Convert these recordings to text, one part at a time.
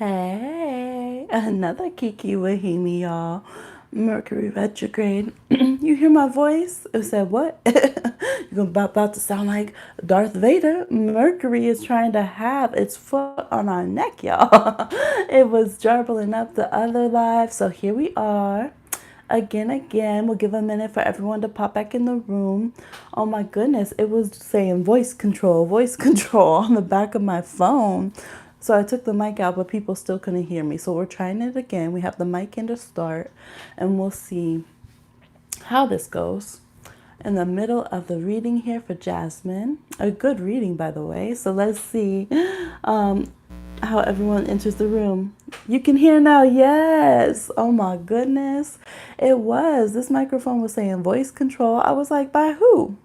Hey, another Kiki with Hemi, y'all. Mercury retrograde. You hear my voice? It said what? You're about to sound like Darth Vader. Mercury is trying to have its foot on our neck, y'all. It was jarbling up the other live, so here we are. Again, we'll give a minute for everyone to pop back in the room. Oh my goodness, it was saying voice control on the back of my phone. So I took the mic out, but people still couldn't hear me. So we're trying it again. We have the mic in to start, and we'll see how this goes. In the middle of the reading here for Jasmine. A good reading, by the way. So let's see how everyone enters the room. You can hear now, yes. Oh my goodness. It was. This microphone was saying voice control. I was like, by who?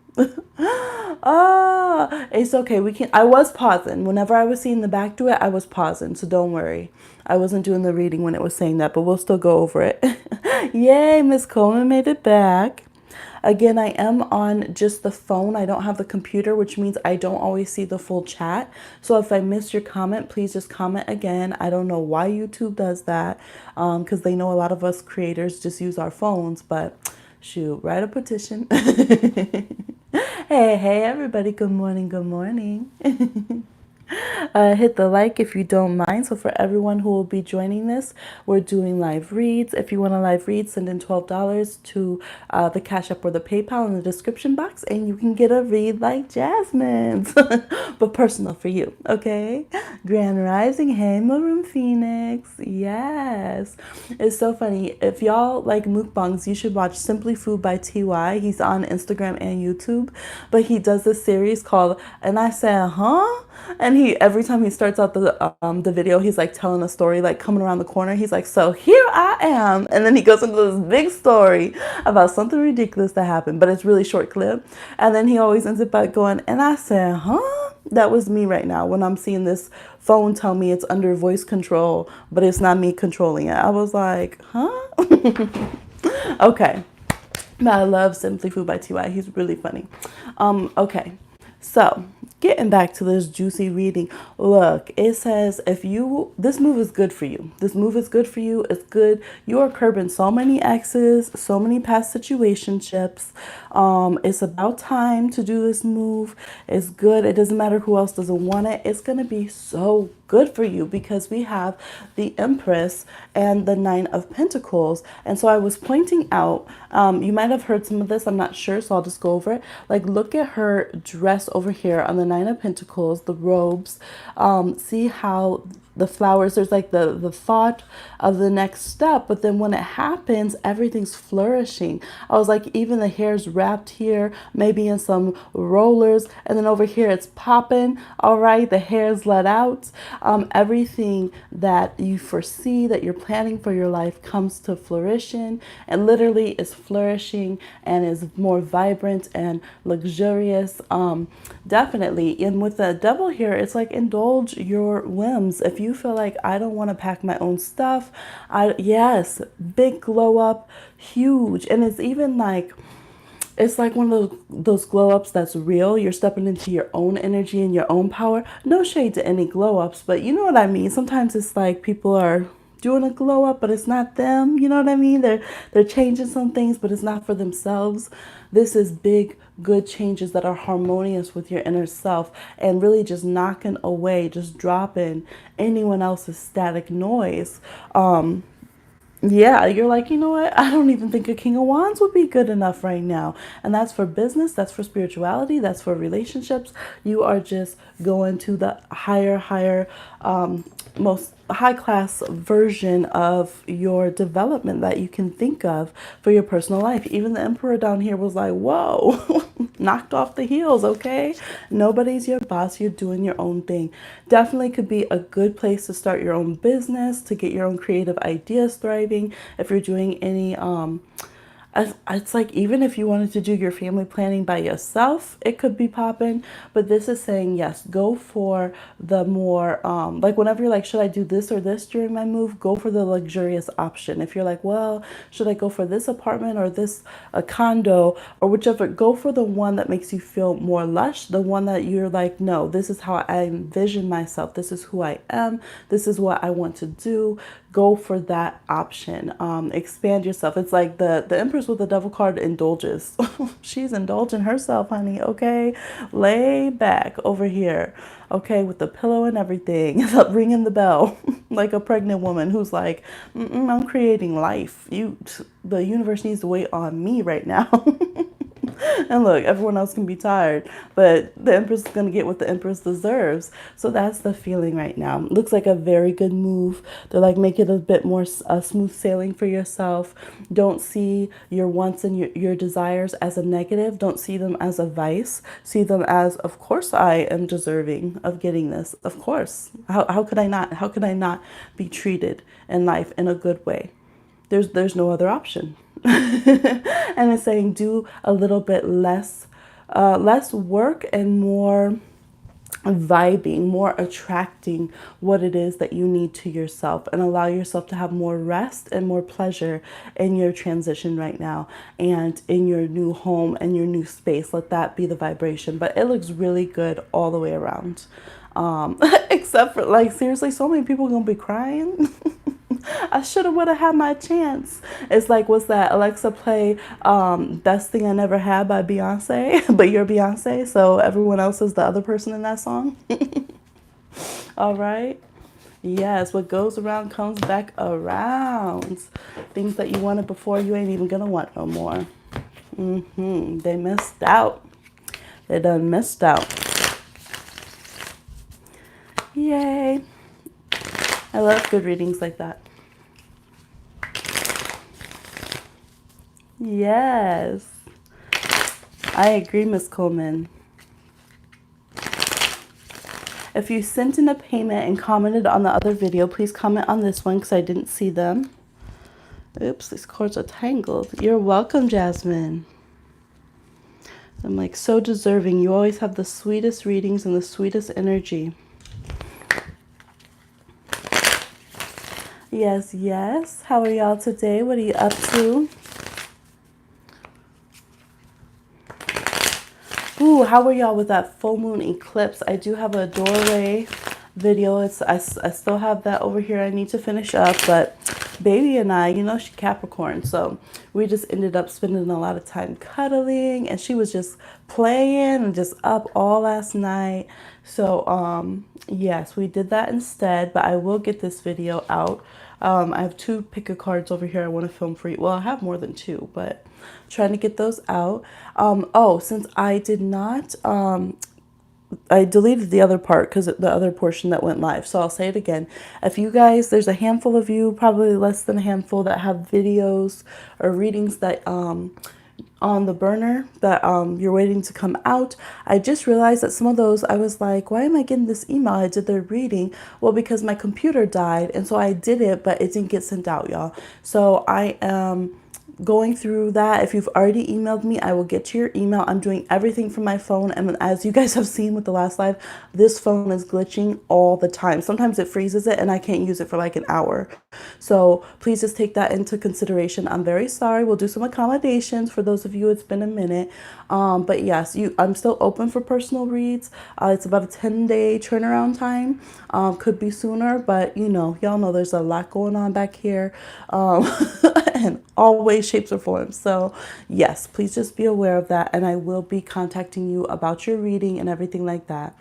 Oh, it's okay. We can. I was pausing. Whenever I was seeing the back to it, I was pausing. So don't worry. I wasn't doing the reading when it was saying that, but we'll still go over it. Yay, Miss Coleman made it back. Again, I am on just the phone. I don't have the computer, which means I don't always see the full chat. So if I missed your comment, please just comment again. I don't know why YouTube does that, because they know a lot of us creators just use our phones, but shoot, write a petition. Hey, everybody. Good morning. Good morning. Hit the like if you don't mind. So for everyone who will be joining this, we're doing live reads. If you want a live read, send in $12 to the Cash App or the PayPal in the description box, and you can get a read like Jasmine's, but personal for you, okay? Grand Rising, hey Maroon Phoenix, yes. It's so funny. If y'all like mukbangs, you should watch Simply Food by TY. He's on Instagram and YouTube, but he does this series called, and I said, huh? And he every time he starts out the video, he's like telling a story, like coming around the corner. He's like, so here I am, and then he goes into this big story about something ridiculous that happened, but it's really short clip. And then he always ends up by going, and I said, huh? That was me right now when I'm seeing this phone tell me it's under voice control, but it's not me controlling it. I was like, huh? Okay. But I love Simply Food by TY. He's really funny. Okay. So, getting back to this juicy reading. Look, it says this move is good for you. This move is good for you. It's good. You are curbing so many exes, so many past situationships. It's about time to do this move. It's good. It doesn't matter who else doesn't want it. It's going to be so good for you because we have the Empress and the Nine of Pentacles. And so I was pointing out, you might have heard some of this, I'm not sure, so I'll just go over it. Like, look at her dress over here on the Nine of Pentacles, the robes. See how the flowers, there's like the thought of the next step, but then when it happens, everything's flourishing. I was like, even the hair's wrapped here, maybe in some rollers, and then over here it's popping. All right, the hair's let out. Everything that you foresee, that you're planning for your life, comes to fruition, and literally is flourishing and is more vibrant and luxurious. Definitely. And with the devil here, it's like indulge your whims. If you feel like I don't want to pack my own stuff, yes, big glow up, huge. And it's even like, it's like one of those glow ups that's real. You're stepping into your own energy and your own power. No shade to any glow ups, but you know what I mean. Sometimes it's like people are doing a glow up, but it's not them. You know what I mean? They're changing some things, but it's not for themselves. This is big, good changes that are harmonious with your inner self and really just knocking away, just dropping anyone else's static noise. Yeah, you're like, you know what? I don't even think a King of Wands would be good enough right now. And that's for business, that's for spirituality, that's for relationships. You are just going to the higher, most high class version of your development that you can think of for your personal life. Even the Emperor down here was like, whoa, knocked off the heels, okay? Nobody's your boss. You're doing your own thing. Definitely could be a good place to start your own business, to get your own creative ideas thriving. If you're doing any it's like, even if you wanted to do your family planning by yourself, it could be popping. But this is saying, yes, go for the more, like whenever you're like, should I do this or this during my move? Go for the luxurious option. If you're like, well, should I go for this apartment or this a condo or whichever, go for the one that makes you feel more lush, the one that you're like, no, this is how I envision myself. This is who I am. This is what I want to do. Go for that option. Expand yourself. It's like the Empress with the Devil card indulges. She's indulging herself, honey. Okay, lay back over here. Okay, with the pillow and everything, ringing the bell like a pregnant woman who's like, I'm creating life. The universe needs to wait on me right now. And look, everyone else can be tired, but the Empress is going to get what the Empress deserves. So that's the feeling right now. Looks like a very good move. They're like, make it a bit more smooth sailing for yourself. Don't see your wants and your desires as a negative. Don't see them as a vice. See them as, of course, I am deserving of getting this. Of course. How could I not? How could I not be treated in life in a good way? There's no other option. And it's saying do a little bit less work and more vibing, more attracting what it is that you need to yourself, and allow yourself to have more rest and more pleasure in your transition right now and in your new home and your new space. Let that be the vibration. But it looks really good all the way around. Except for, like, seriously, so many people gonna be crying. I should have would have had my chance. It's like, what's that Alexa play, Best Thing I Never Had by Beyonce, but you're Beyonce, so everyone else is the other person in that song. All right. Yes, what goes around comes back around. Things that you wanted before, you ain't even gonna want no more. They missed out. They done missed out. Yay. I love good readings like that. Yes. I agree, Miss Coleman. If you sent in a payment and commented on the other video, please comment on this one because I didn't see them. Oops, these cords are tangled. You're welcome, Jasmine. I'm like, so deserving. You always have the sweetest readings and the sweetest energy. Yes, yes. How are y'all today? What are you up to? Ooh, how are y'all with that full moon eclipse? I do have a doorway video. I still have that over here I need to finish up, but baby and I, you know, she Capricorn, so we just ended up spending a lot of time cuddling, and she was just playing and just up all last night. So yes, we did that instead, but I will get this video out. I have 2 picker cards over here I want to film for you. Well, I have more than 2, but I'm trying to get those out. Oh, since I did not, I deleted the other part because the other portion that went live. So I'll say it again. If you guys, there's a handful of you, probably less than a handful, that have videos or readings that on the burner that you're waiting to come out. I just realized that some of those, I was like, why am I getting this email? I did their reading. Well, because my computer died, and so I did it, but it didn't get sent out, y'all. So I am going through that. If you've already emailed me, I will get to your email. I'm doing everything from my phone, and as you guys have seen with the last live, this phone is glitching all the time. Sometimes it freezes it and I can't use it for like an hour. So please just take that into consideration. I'm very sorry. We'll do some accommodations for those of you. It's been a minute, but yes, I'm still open for personal reads. It's about a 10-day turnaround time. Could be sooner, but you know, y'all know there's a lot going on back here, and always shapes or forms. So yes, please just be aware of that, and I will be contacting you about your reading and everything like that.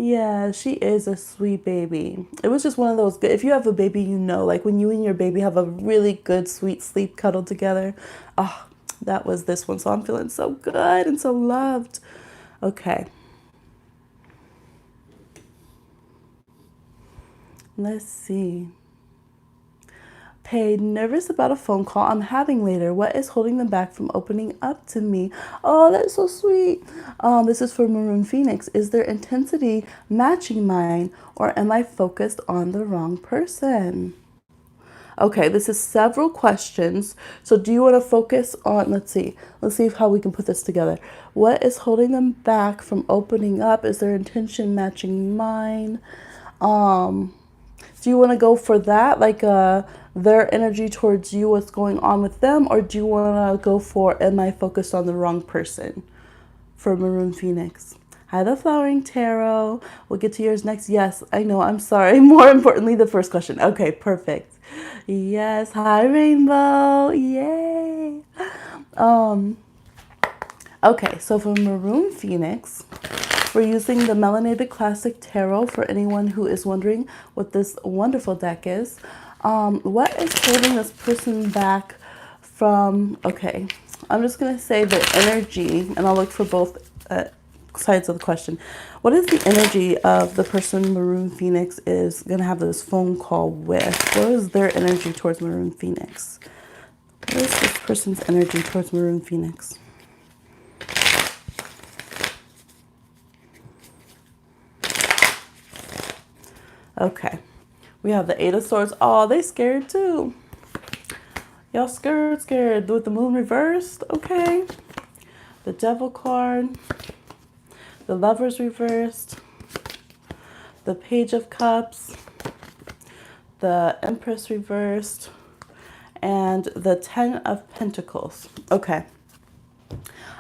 Yeah, she is a sweet baby. It was just one of those good, if you have a baby, you know, like when you and your baby have a really good sweet sleep cuddled together. Oh, that was this one. So I'm feeling so good and so loved. Okay. Let's see. Paid, nervous about a phone call I'm having later. What is holding them back from opening up to me? Oh, that's so sweet. This is for Maroon Phoenix. Is their intensity matching mine, or am I focused on the wrong person? Okay, this is several questions. So do you want to focus on, let's see how we can put this together. What is holding them back from opening up? Is their intention matching mine? Um, do you want to go for that, like their energy towards you, what's going on with them, or do you want to go for, am I focused on the wrong person for Maroon Phoenix? Hi, the Flowering Tarot. We'll get to yours next. Yes, I know. I'm sorry. More importantly, the first question. Okay, perfect. Yes. Hi, Rainbow. Yay. Um. Okay, so for Maroon Phoenix, we're using the Melanated Classic Tarot for anyone who is wondering what this wonderful deck is. What is holding this person back from, okay, I'm just going to say the energy, and I'll look for both sides of the question. What is the energy of the person Maroon Phoenix is going to have this phone call with? What is their energy towards Maroon Phoenix? What is this person's energy towards Maroon Phoenix? Okay, we have the Eight of Swords. Oh, they scared too. Y'all scared with the moon reversed. Okay, the Devil card, the Lovers reversed, the Page of Cups, the Empress reversed, and the Ten of Pentacles. Okay.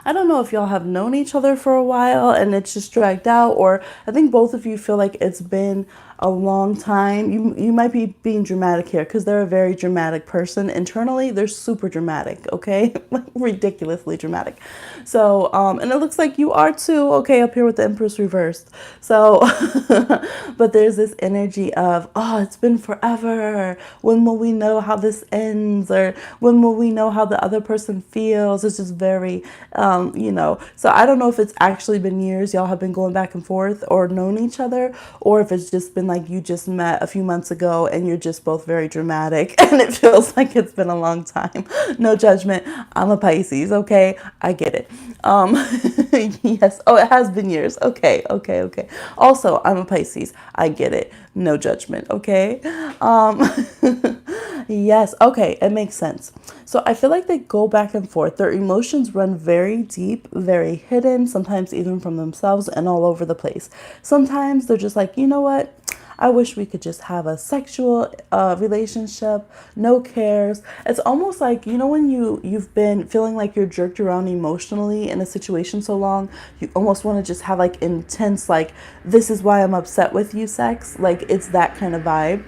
I don't know if y'all have known each other for a while and it's just dragged out, or I think both of you feel like it's been a long time. You might be being dramatic here because they're a very dramatic person. Internally, they're super dramatic, okay? Like ridiculously dramatic. So, and it looks like you are too, okay, up here with the Empress reversed. So, but there's this energy of, oh, it's been forever. When will we know how this ends? Or when will we know how the other person feels? It's just very, so I don't know if it's actually been years y'all have been going back and forth or known each other, or if it's just been like you just met a few months ago and you're just both very dramatic and it feels like it's been a long time. No judgment. I'm a Pisces, okay? I get it. Yes. Oh, it has been years. Okay. Also, I'm a Pisces. I get it. No judgment, okay? Yes, okay, it makes sense. So I feel like they go back and forth. Their emotions run very deep, very hidden, sometimes even from themselves and all over the place. Sometimes they're just like, you know what? I wish we could just have a sexual relationship, no cares. It's almost like, when you've been feeling like you're jerked around emotionally in a situation so long, you almost want to just have like intense, like, this is why I'm upset with you sex. Like, it's that kind of vibe.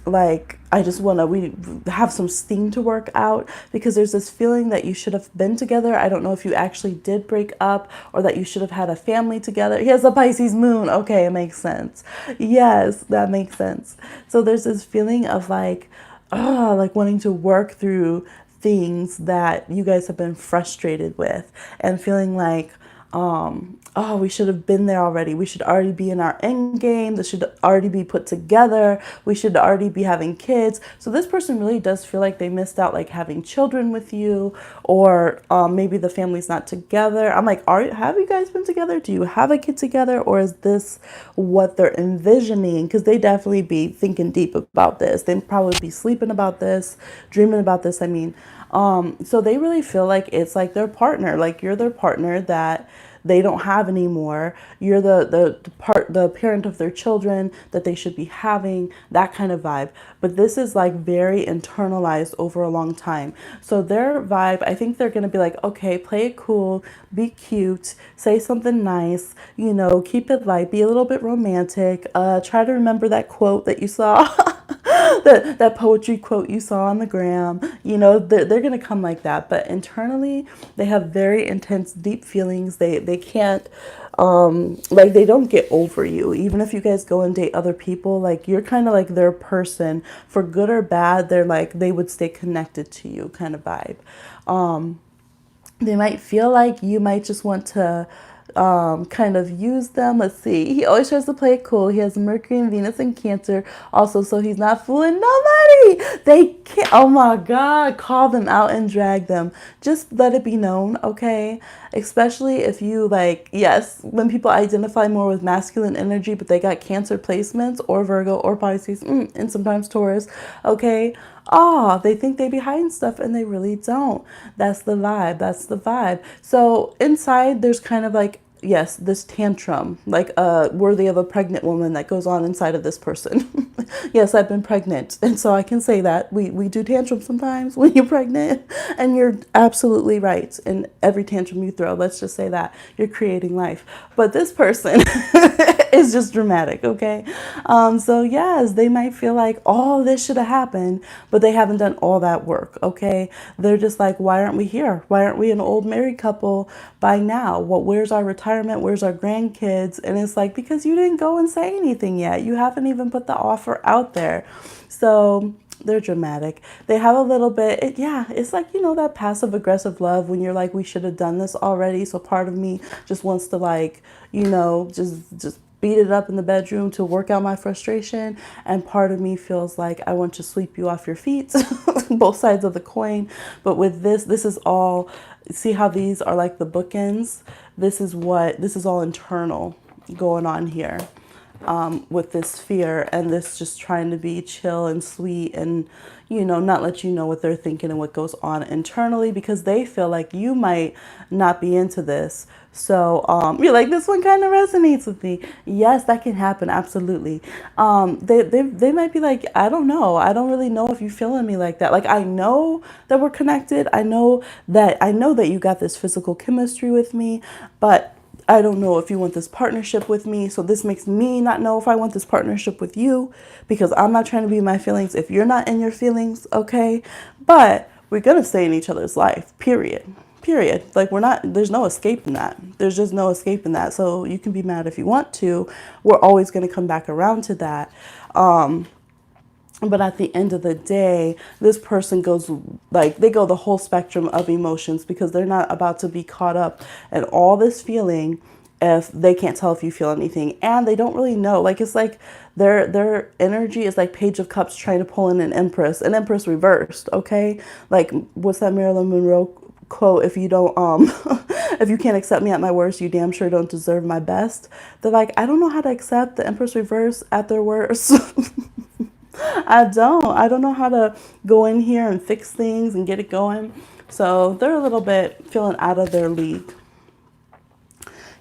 Like, I just want to, we have some steam to work out because there's this feeling that you should have been together. I don't know if you actually did break up or that you should have had a family together. He has a Pisces moon. Okay, it makes sense. Yes, that makes sense. So there's this feeling of like wanting to work through things that you guys have been frustrated with and feeling like, oh, we should have been there already. We should already be in our end game. This should already be put together. We should already be having kids. So this person really does feel like they missed out, like having children with you, or maybe the family's not together. I'm like, have you guys been together? Do you have a kid together? Or is this what they're envisioning? Because they definitely be thinking deep about this. They'd probably be sleeping about this, dreaming about this. I mean, so they really feel like it's like their partner, like you're their partner that they don't have anymore. You're the parent of their children that they should be having, that kind of vibe. But this is like very internalized over a long time. So their vibe, I think they're going to be like, okay, play it cool, be cute, say something nice, keep it light, be a little bit romantic. Try to remember that quote that you saw. that poetry quote you saw on the gram, they're going to come like that. But internally, they have very intense, deep feelings. They can't, like, they don't get over you. Even if you guys go and date other people, like, you're kind of like their person. For good or bad, they're like, they would stay connected to you kind of vibe. They might feel like you might just want to kind of use them. Let's see. He always tries to play it cool. He has Mercury and Venus and Cancer also, so he's not fooling nobody. right. They can't, oh my God, call them out and drag them. Just let it be known, okay? Especially if you like, yes, when people identify more with masculine energy, but they got Cancer placements or Virgo or Pisces, and sometimes Taurus, okay? Oh, they think they be hiding stuff and they really don't. That's the vibe. That's the vibe. So inside, there's kind of like, yes, this tantrum, like worthy of a pregnant woman that goes on inside of this person. Yes, I've been pregnant. And so I can say that we do tantrums sometimes when you're pregnant. And you're absolutely right. In every tantrum you throw, let's just say that you're creating life. But this person is just dramatic, okay? So yes, they might feel like all this should have happened, but they haven't done all that work, okay? They're just like, why aren't we here? Why aren't we an old married couple by now? Where's our retirement? Where's our grandkids? And it's like, because you didn't go and say anything yet. You haven't even put the offer out there. So they're dramatic. They have a little bit, it's like, that passive aggressive love when you're like, we should have done this already. So part of me just wants to like, just beat it up in the bedroom to work out my frustration. And part of me feels like I want to sweep you off your feet, both sides of the coin. But with this is all, see how these are like the bookends? This is all internal going on here. With this fear and this just trying to be chill and sweet and, not let you know what they're thinking and what goes on internally because they feel like you might not be into this. So you're like, this one kind of resonates with me. Yes, that can happen. Absolutely. They might be like, I don't know. I don't really know if you're feeling me like that. Like, I know that we're connected. I know that you got this physical chemistry with me, but I don't know if you want this partnership with me. So this makes me not know if I want this partnership with you because I'm not trying to be in my feelings if you're not in your feelings, okay? But we're going to stay in each other's life, period. Like there's no escaping that. There's just no escaping that. So you can be mad if you want to. We're always going to come back around to that. But at the end of the day, this person goes like they go the whole spectrum of emotions because they're not about to be caught up in all this feeling if they can't tell if you feel anything. And they don't really know. Like it's like their energy is like Page of Cups trying to pull in an Empress reversed. Okay. Like what's that Marilyn Monroe quote? If you don't, if you can't accept me at my worst, you damn sure don't deserve my best. They're like, I don't know how to accept the Empress reverse at their worst. I don't know how to go in here and fix things and get it going. So they're a little bit feeling out of their league.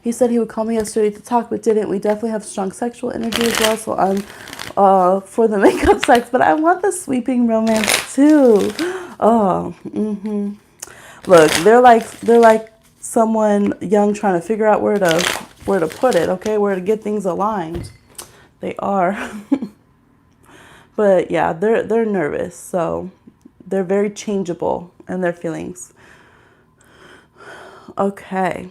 He said he would call me yesterday to talk, but didn't. We definitely have strong sexual energy as well. So I'm for the makeup sex, but I want the sweeping romance too. Oh, Look, they're like someone young trying to figure out where to put it. Okay, where to get things aligned. They are. But yeah, they're nervous, so they're very changeable in their feelings. Okay.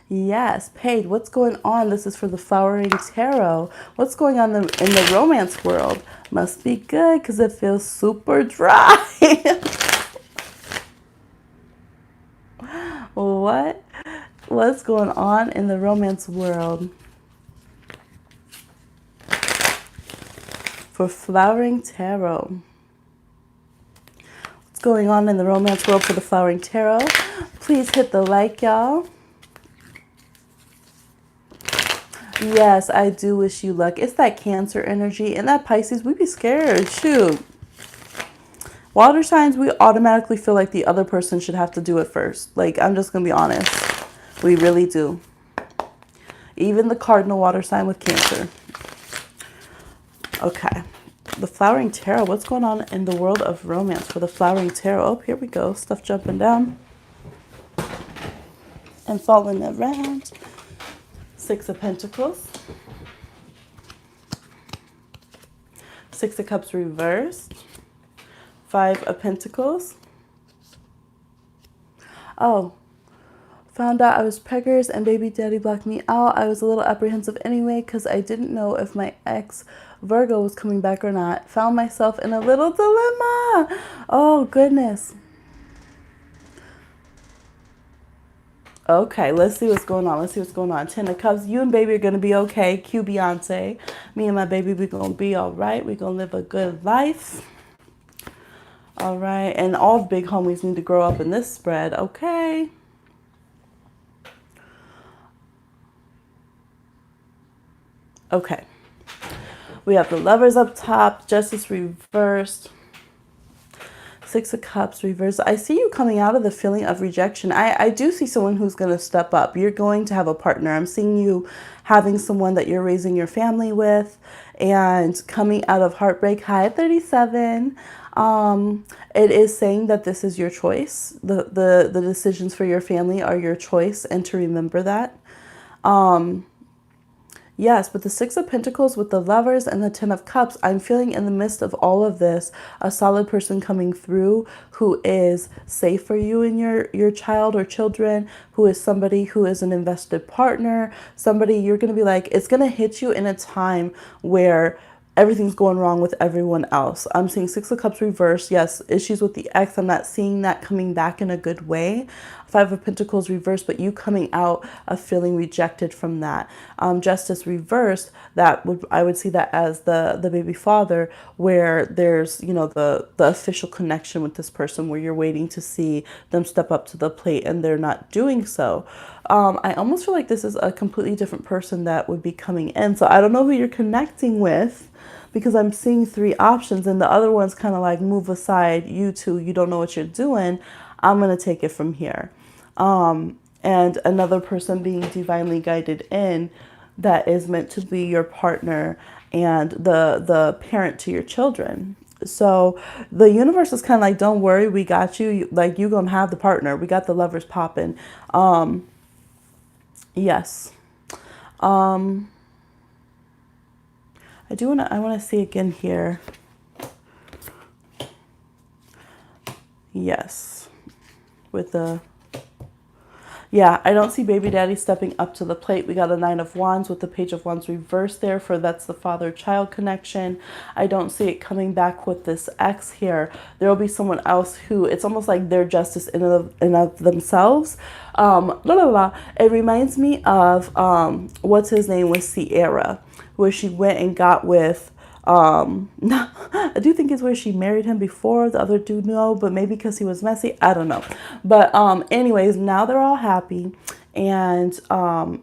Yes, Paige, what's going on? This is for the Flowering Tarot. What's going on in the romance world? Must be good because it feels super dry. What's going on in the romance world? For Flowering Tarot. What's going on in the romance world for the Flowering Tarot? Please hit the like, y'all. Yes, I do wish you luck. It's that Cancer energy and that Pisces. We be scared. Shoot. Water signs, we automatically feel like the other person should have to do it first. Like, I'm just going to be honest. We really do. Even the cardinal water sign with Cancer. Okay, the Flowering Tarot. What's going on in the world of romance for the Flowering Tarot? Oh, here we go. Stuff jumping down and falling around. Six of Pentacles. Six of Cups reversed. Five of Pentacles. Oh, found out I was preggers and baby daddy blocked me out. I was a little apprehensive anyway because I didn't know if my ex Virgo was coming back or not. Found myself in a little dilemma. Oh, goodness. Okay, let's see what's going on. Let's see what's going on. Ten of Cups. You and baby are going to be okay. Cue Beyonce. Me and my baby, we're going to be all right. We're going to live a good life. All right. And all big homies need to grow up in this spread. Okay. Okay. We have the Lovers up top. Justice reversed. Six of Cups reversed. I see you coming out of the feeling of rejection. I do see someone who's going to step up. You're going to have a partner. I'm seeing you having someone that you're raising your family with and coming out of heartbreak. High at 37. It is saying that this is your choice. The decisions for your family are your choice, and to remember that. Yes, but the Six of Pentacles with the Lovers and the Ten of Cups, I'm feeling in the midst of all of this, a solid person coming through who is safe for you and your child or children, who is somebody who is an invested partner, somebody you're going to be like, it's going to hit you in a time where everything's going wrong with everyone else. I'm seeing Six of Cups reversed. Yes, issues with the ex. I'm not seeing that coming back in a good way. Five of Pentacles reversed, but you coming out of feeling rejected from that. Justice reversed, I would see that as the baby father, where there's, the official connection with this person where you're waiting to see them step up to the plate and they're not doing so. I almost feel like this is a completely different person that would be coming in. So I don't know who you're connecting with, because I'm seeing three options and the other one's kind of like, move aside, you two, you don't know what you're doing. I'm going to take it from here. And another person being divinely guided in that is meant to be your partner and the parent to your children. So the universe is kind of like, don't worry, we got you. Like, you're going to have the partner. We got the Lovers popping. Yes. I want to see again here. Yes. Yeah, I don't see baby daddy stepping up to the plate. We got a Nine of Wands with the Page of Wands reversed there, for that's the father-child connection. I don't see it coming back with this ex here. There will be someone else who, it's almost like they're justice in of themselves. It reminds me of, what's his name with Sierra, where she went and got with, I do think it's where she married him before. The other dude, no, but maybe because he was messy, I don't know. But anyways, now they're all happy, and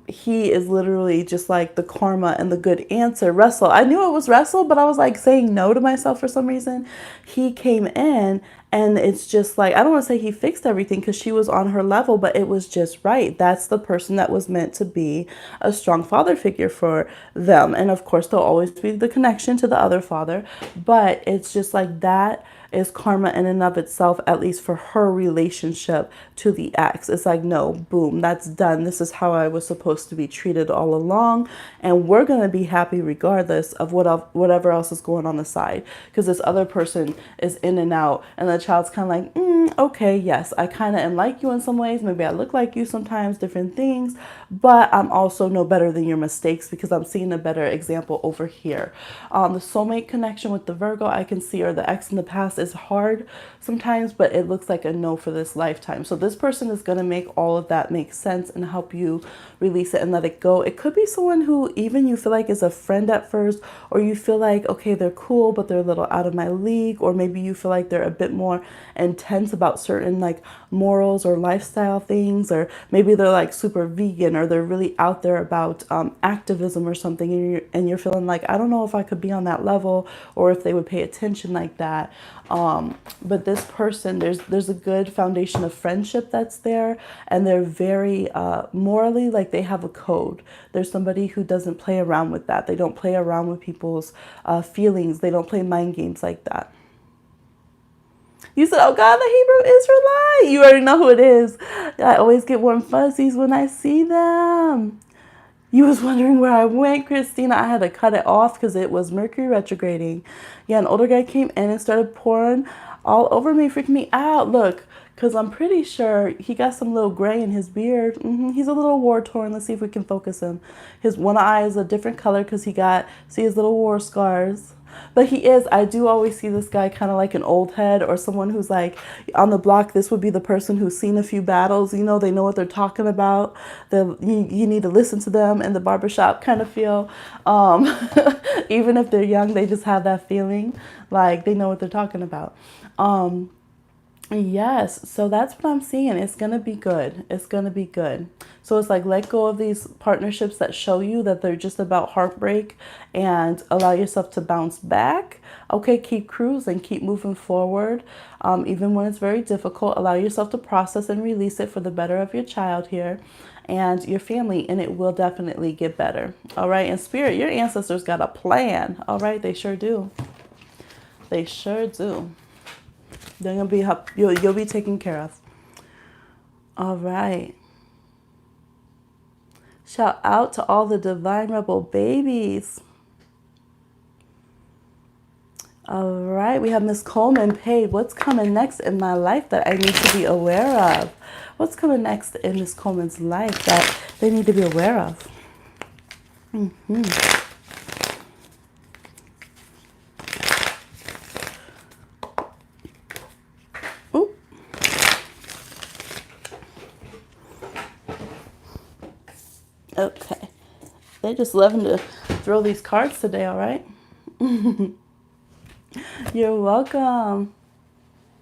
he is literally just like the karma and the good answer. Russell, I knew it was Russell, but I was like saying no to myself for some reason. He came in, and it's just like, I don't want to say he fixed everything because she was on her level, but it was just right. That's the person that was meant to be a strong father figure for them. And of course, there'll always be the connection to the other father, but it's just like that is karma in and of itself, at least for her relationship to the ex. It's like, no, boom, that's done. This is how I was supposed to be treated all along. And we're going to be happy regardless of whatever else is going on the side. Because this other person is in and out, and the child's kind of like, okay, yes, I kind of am like you in some ways. Maybe I look like you sometimes, different things, but I'm also no better than your mistakes, because I'm seeing a better example over here. The soulmate connection with the Virgo, I can see, or the ex in the past, is hard sometimes, but it looks like a no for this lifetime. So this person is going to make all of that make sense and help you release it and let it go. It could be someone who even you feel like is a friend at first, or you feel like, okay, they're cool, but they're a little out of my league, or maybe you feel like they're a bit more intense about certain like morals or lifestyle things, or maybe they're like super vegan, or they're really out there about activism or something, and you're feeling like, I don't know if I could be on that level, or if they would pay attention like that. But this person, there's a good foundation of friendship that's there, and they're very morally, like they have a code. There's somebody who doesn't play around with that. They don't play around with people's feelings. They don't play mind games like that. You said, oh God, the Hebrew Israelite. You already know who it is. I always get warm fuzzies when I see them. You was wondering where I went, Christina. I had to cut it off because it was Mercury retrograding. Yeah, an older guy came in and started pouring all over me, freaking me out. Look, because I'm pretty sure he got some little gray in his beard. He's a little war-torn. Let's see if we can focus him. His one eye is a different color because see his little war scars. But he is. I do always see this guy kind of like an old head or someone who's like on the block. This would be the person who's seen a few battles. You know, they know what they're talking about. You need to listen to them in the barbershop kind of feel. Um, even if they're young, they just have that feeling like they know what they're talking about. Um, Yes, so that's what I'm seeing. It's gonna be good. It's gonna be good. So it's like let go of these partnerships that show you that they're just about heartbreak and allow yourself to bounce back. Okay, keep cruising, keep moving forward. Even when it's very difficult, allow yourself to process and release it for the better of your child here and your family, and it will definitely get better. All right, and spirit, your ancestors got a plan. All right, they sure do. They sure do. They're gonna be you'll be taken care of. All right. Shout out to all the Divine Rebel babies. All right, we have Miss Coleman paid. What's coming next in my life that I need to be aware of? What's coming next in Miss Coleman's life that they need to be aware of? Ooh. Okay. They're just loving to throw these cards today, all right? You're welcome.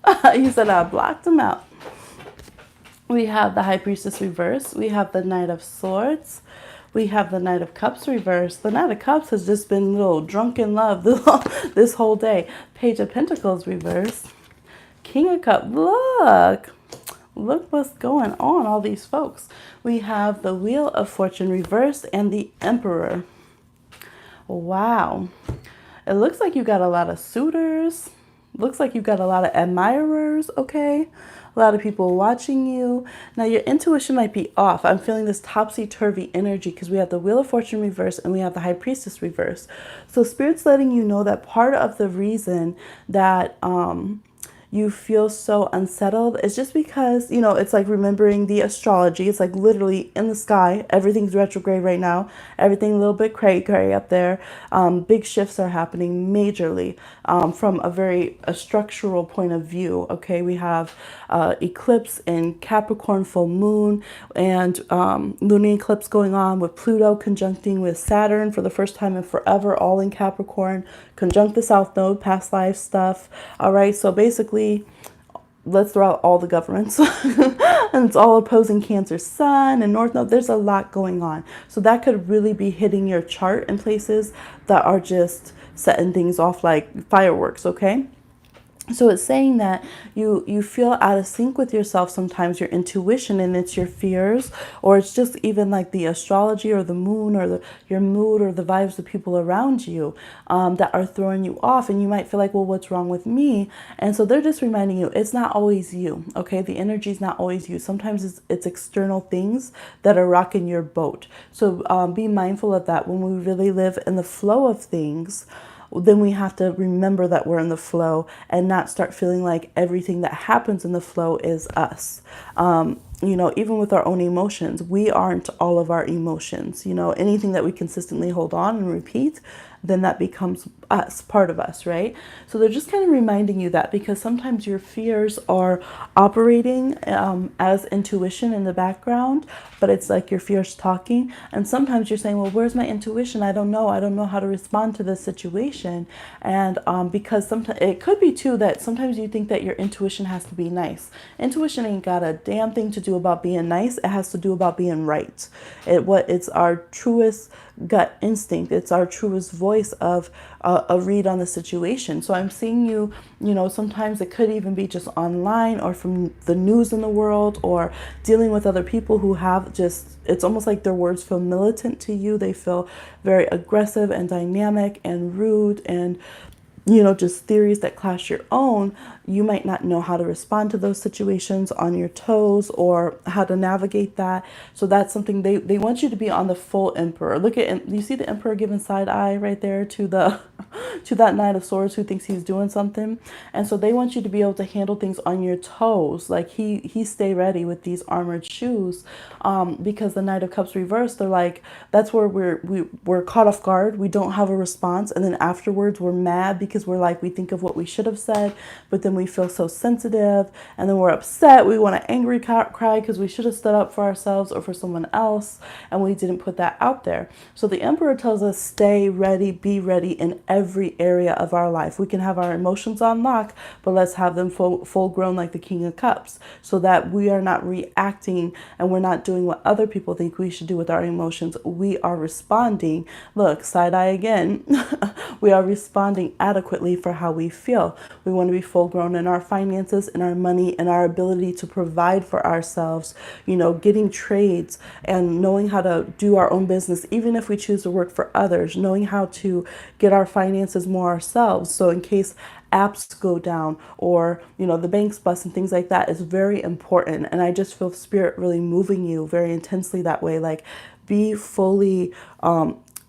You said I blocked them out. We have the High Priestess reverse. We have the Knight of Swords. We have the Knight of Cups reverse. The Knight of Cups has just been a little drunk in love this whole day. Page of Pentacles reverse. King of Cups. Look what's going on, all these folks. We have the Wheel of Fortune reversed and the Emperor. Wow. It looks like you got a lot of suitors. Looks like you got a lot of admirers, okay? A lot of people watching you. Now, your intuition might be off. I'm feeling this topsy-turvy energy because we have the Wheel of Fortune reverse and we have the High Priestess reverse. So Spirit's letting you know that part of the reason that you feel so unsettled is just because, you know, it's like remembering the astrology. It's like literally in the sky. Everything's retrograde right now. Everything a little bit cray-cray up there. Big shifts are happening majorly from a structural point of view. Okay, we have eclipse in Capricorn, full moon, and lunar eclipse going on with Pluto conjuncting with Saturn for the first time in forever, all in Capricorn, conjunct the South Node, past life stuff. All right, so basically, let's throw out all the governments. And it's all opposing Cancer Sun and North Node. There's a lot going on. So that could really be hitting your chart in places that are just setting things off like fireworks, okay? So it's saying that you feel out of sync with yourself sometimes, your intuition, and it's your fears, or it's just even like the astrology or the moon or your mood or the vibes of people around you that are throwing you off. And you might feel like, well, what's wrong with me? And so they're just reminding you, it's not always you, okay? The energy is not always you. Sometimes it's external things that are rocking your boat. So be mindful of that. When we really live in the flow of things, then we have to remember that we're in the flow and not start feeling like everything that happens in the flow is us. You know, even with our own emotions, we aren't all of our emotions. You know, anything that we consistently hold on and repeat, then that becomes us, part of us, right? So they're just kind of reminding you that, because sometimes your fears are operating as intuition in the background, but it's like your fears talking. And sometimes you're saying, well, where's my intuition? I don't know how to respond to this situation. And because sometimes it could be too that sometimes you think that your intuition has to be nice. Intuition ain't got a damn thing to do about being nice. It has to do about being right. It's our truest gut instinct. It's our truest voice of a read on the situation. So I'm seeing you, you know, sometimes it could even be just online or from the news in the world, or dealing with other people who have just, it's almost like their words feel militant to you. They feel very aggressive and dynamic and rude and, you know, just theories that clash your own. You might not know how to respond to those situations, on your toes, or how to navigate that. So that's something they want you to be on the full Emperor. Look at, you see the Emperor giving side eye right there to the to that Knight of Swords who thinks he's doing something. And so they want you to be able to handle things on your toes. Like he stay ready with these armored shoes, because the Knight of Cups reversed, they're like, that's where we're caught off guard. We don't have a response. And then afterwards we're mad because we're like, we think of what we should have said, but then we feel so sensitive, and then we're upset. We want to angry cry because we should have stood up for ourselves or for someone else, and we didn't put that out there. So the Emperor tells us, stay ready, be ready in every area of our life. We can have our emotions on lock, but let's have them full grown like the King of Cups, so that we are not reacting and we're not doing what other people think we should do with our emotions. We are responding. Look, side eye again. We are responding adequately for how we feel. We want to be full grown in our finances, in our money, in our ability to provide for ourselves, getting trades and knowing how to do our own business, even if we choose to work for others, knowing how to get our finances more ourselves. So in case apps go down or the banks bust and things like that is very important. And I just feel spirit really moving you very intensely that way. Like, be fully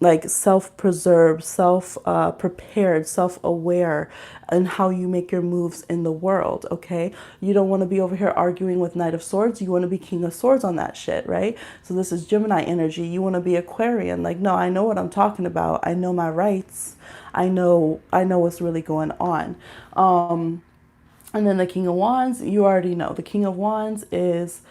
like self-preserved, self-prepared, self-aware in how you make your moves in the world, okay? You don't want to be over here arguing with Knight of Swords. You want to be King of Swords on that shit, right? So this is Gemini energy. You want to be Aquarian. Like, no, I know what I'm talking about. I know my rights. I know what's really going on. And then the King of Wands, you already know. The King of Wands is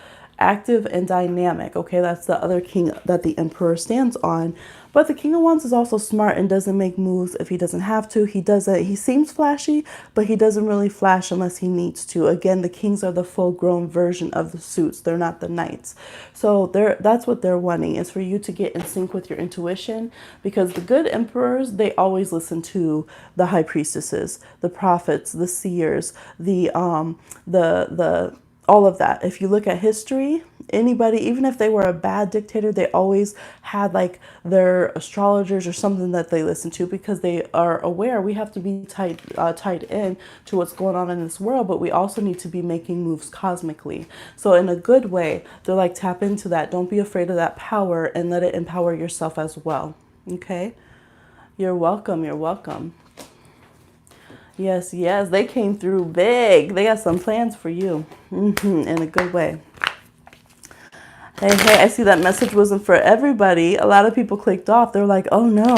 active and dynamic, okay? That's the other king that the Emperor stands on. But the King of Wands is also smart and doesn't make moves if he doesn't have to. He seems flashy, but he doesn't really flash unless he needs to. Again, the kings are the full-grown version of the suits. They're not the knights. So that's what they're wanting, is for you to get in sync with your intuition, because the good emperors, they always listen to the high priestesses, the prophets, the seers, the all of that. If you look at history, anybody, even if they were a bad dictator, they always had like their astrologers or something that they listen to, because they are aware we have to be tied in to what's going on in this world, but we also need to be making moves cosmically. So in a good way, they're like, tap into that. Don't be afraid of that power and let it empower yourself as well. Okay? You're welcome. You're welcome. Yes, they came through big. They got some plans for you, in a good way. Hey, I see that message wasn't for everybody. A lot of people clicked off. They're like, oh no.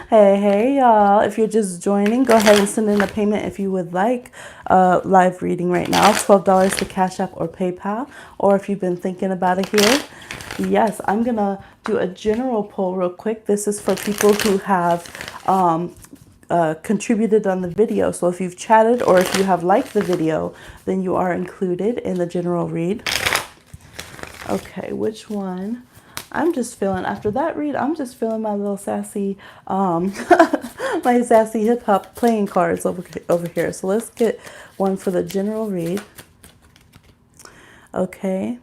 Hey, y'all. If you're just joining, go ahead and send in a payment if you would like a live reading right now. $12 to Cash App or PayPal. Or if you've been thinking about it here. Yes, I'm going to do a general poll real quick. This is for people who have contributed on the video. So if you've chatted or if you have liked the video, then you are included in the general read. Okay, which one? I'm just feeling, after that read, I'm just feeling my little sassy, my sassy hip hop playing cards over here. So let's get one for the general read. Okay.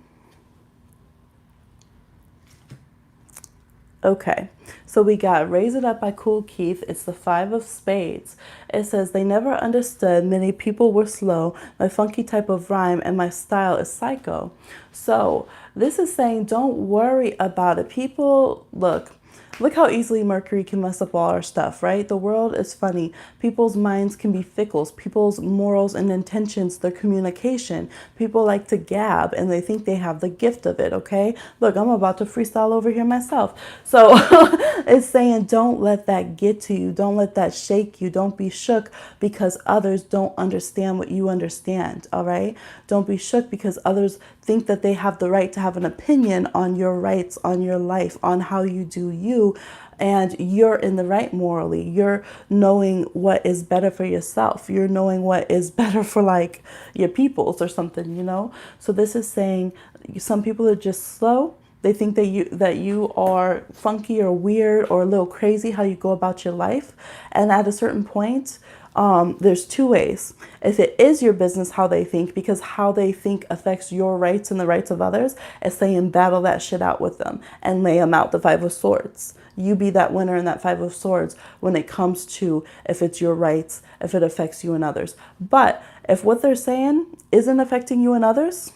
Okay, so we got Raise It Up by Kool Keith. It's the 5 of Spades. It says, they never understood. Many people were slow. My funky type of rhyme and my style is psycho. So this is saying, don't worry about it. People, look how easily Mercury can mess up all our stuff, right? The world is funny. People's minds can be fickle. People's morals and intentions, their communication. People like to gab and they think they have the gift of it, okay? Look, I'm about to freestyle over here myself. So it's saying, don't let that get to you. Don't let that shake you. Don't be shook because others don't understand what you understand, all right? Don't be shook because others think that they have the right to have an opinion on your rights, on your life, on how you do you, and you're in the right morally. You're knowing what is better for yourself. You're knowing what is better for like your peoples or something, you know? So this is saying some people are just slow. They think that you are funky or weird or a little crazy how you go about your life. And at a certain point, there's two ways. If it is your business how they think, because how they think affects your rights and the rights of others, it's saying battle that shit out with them and lay them out, the 5 of Swords. You be that winner in that 5 of Swords when it comes to if it's your rights, if it affects you and others. But if what they're saying isn't affecting you and others,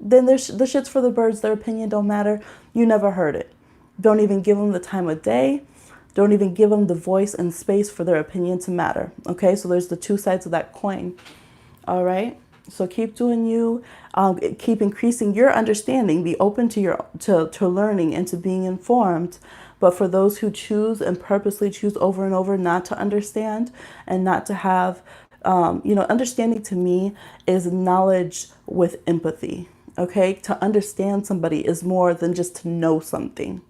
then the shit's for the birds. Their opinion don't matter. You never heard it. Don't even give them the time of day. Don't even give them the voice and space for their opinion to matter. Okay, so there's the two sides of that coin. All right. So keep doing you. Keep increasing your understanding. Be open to to learning and to being informed. But for those who choose and purposely choose over and over not to understand and not to have, understanding to me is knowledge with empathy. Okay, to understand somebody is more than just to know something,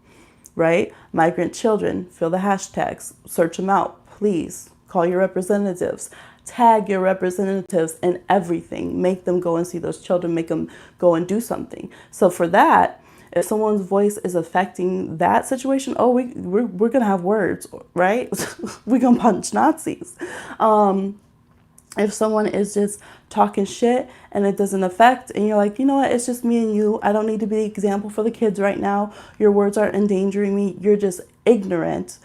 right? Migrant children, fill the hashtags, search them out, please. Call your representatives, tag your representatives in everything. Make them go and see those children, make them go and do something. So for that, if someone's voice is affecting that situation, oh, we're going to have words, right? We're going to punch Nazis. If someone is just talking shit and it doesn't affect, and you're like, you know what, it's just me and you. I don't need to be the example for the kids right now. Your words are endangering me. You're just ignorant.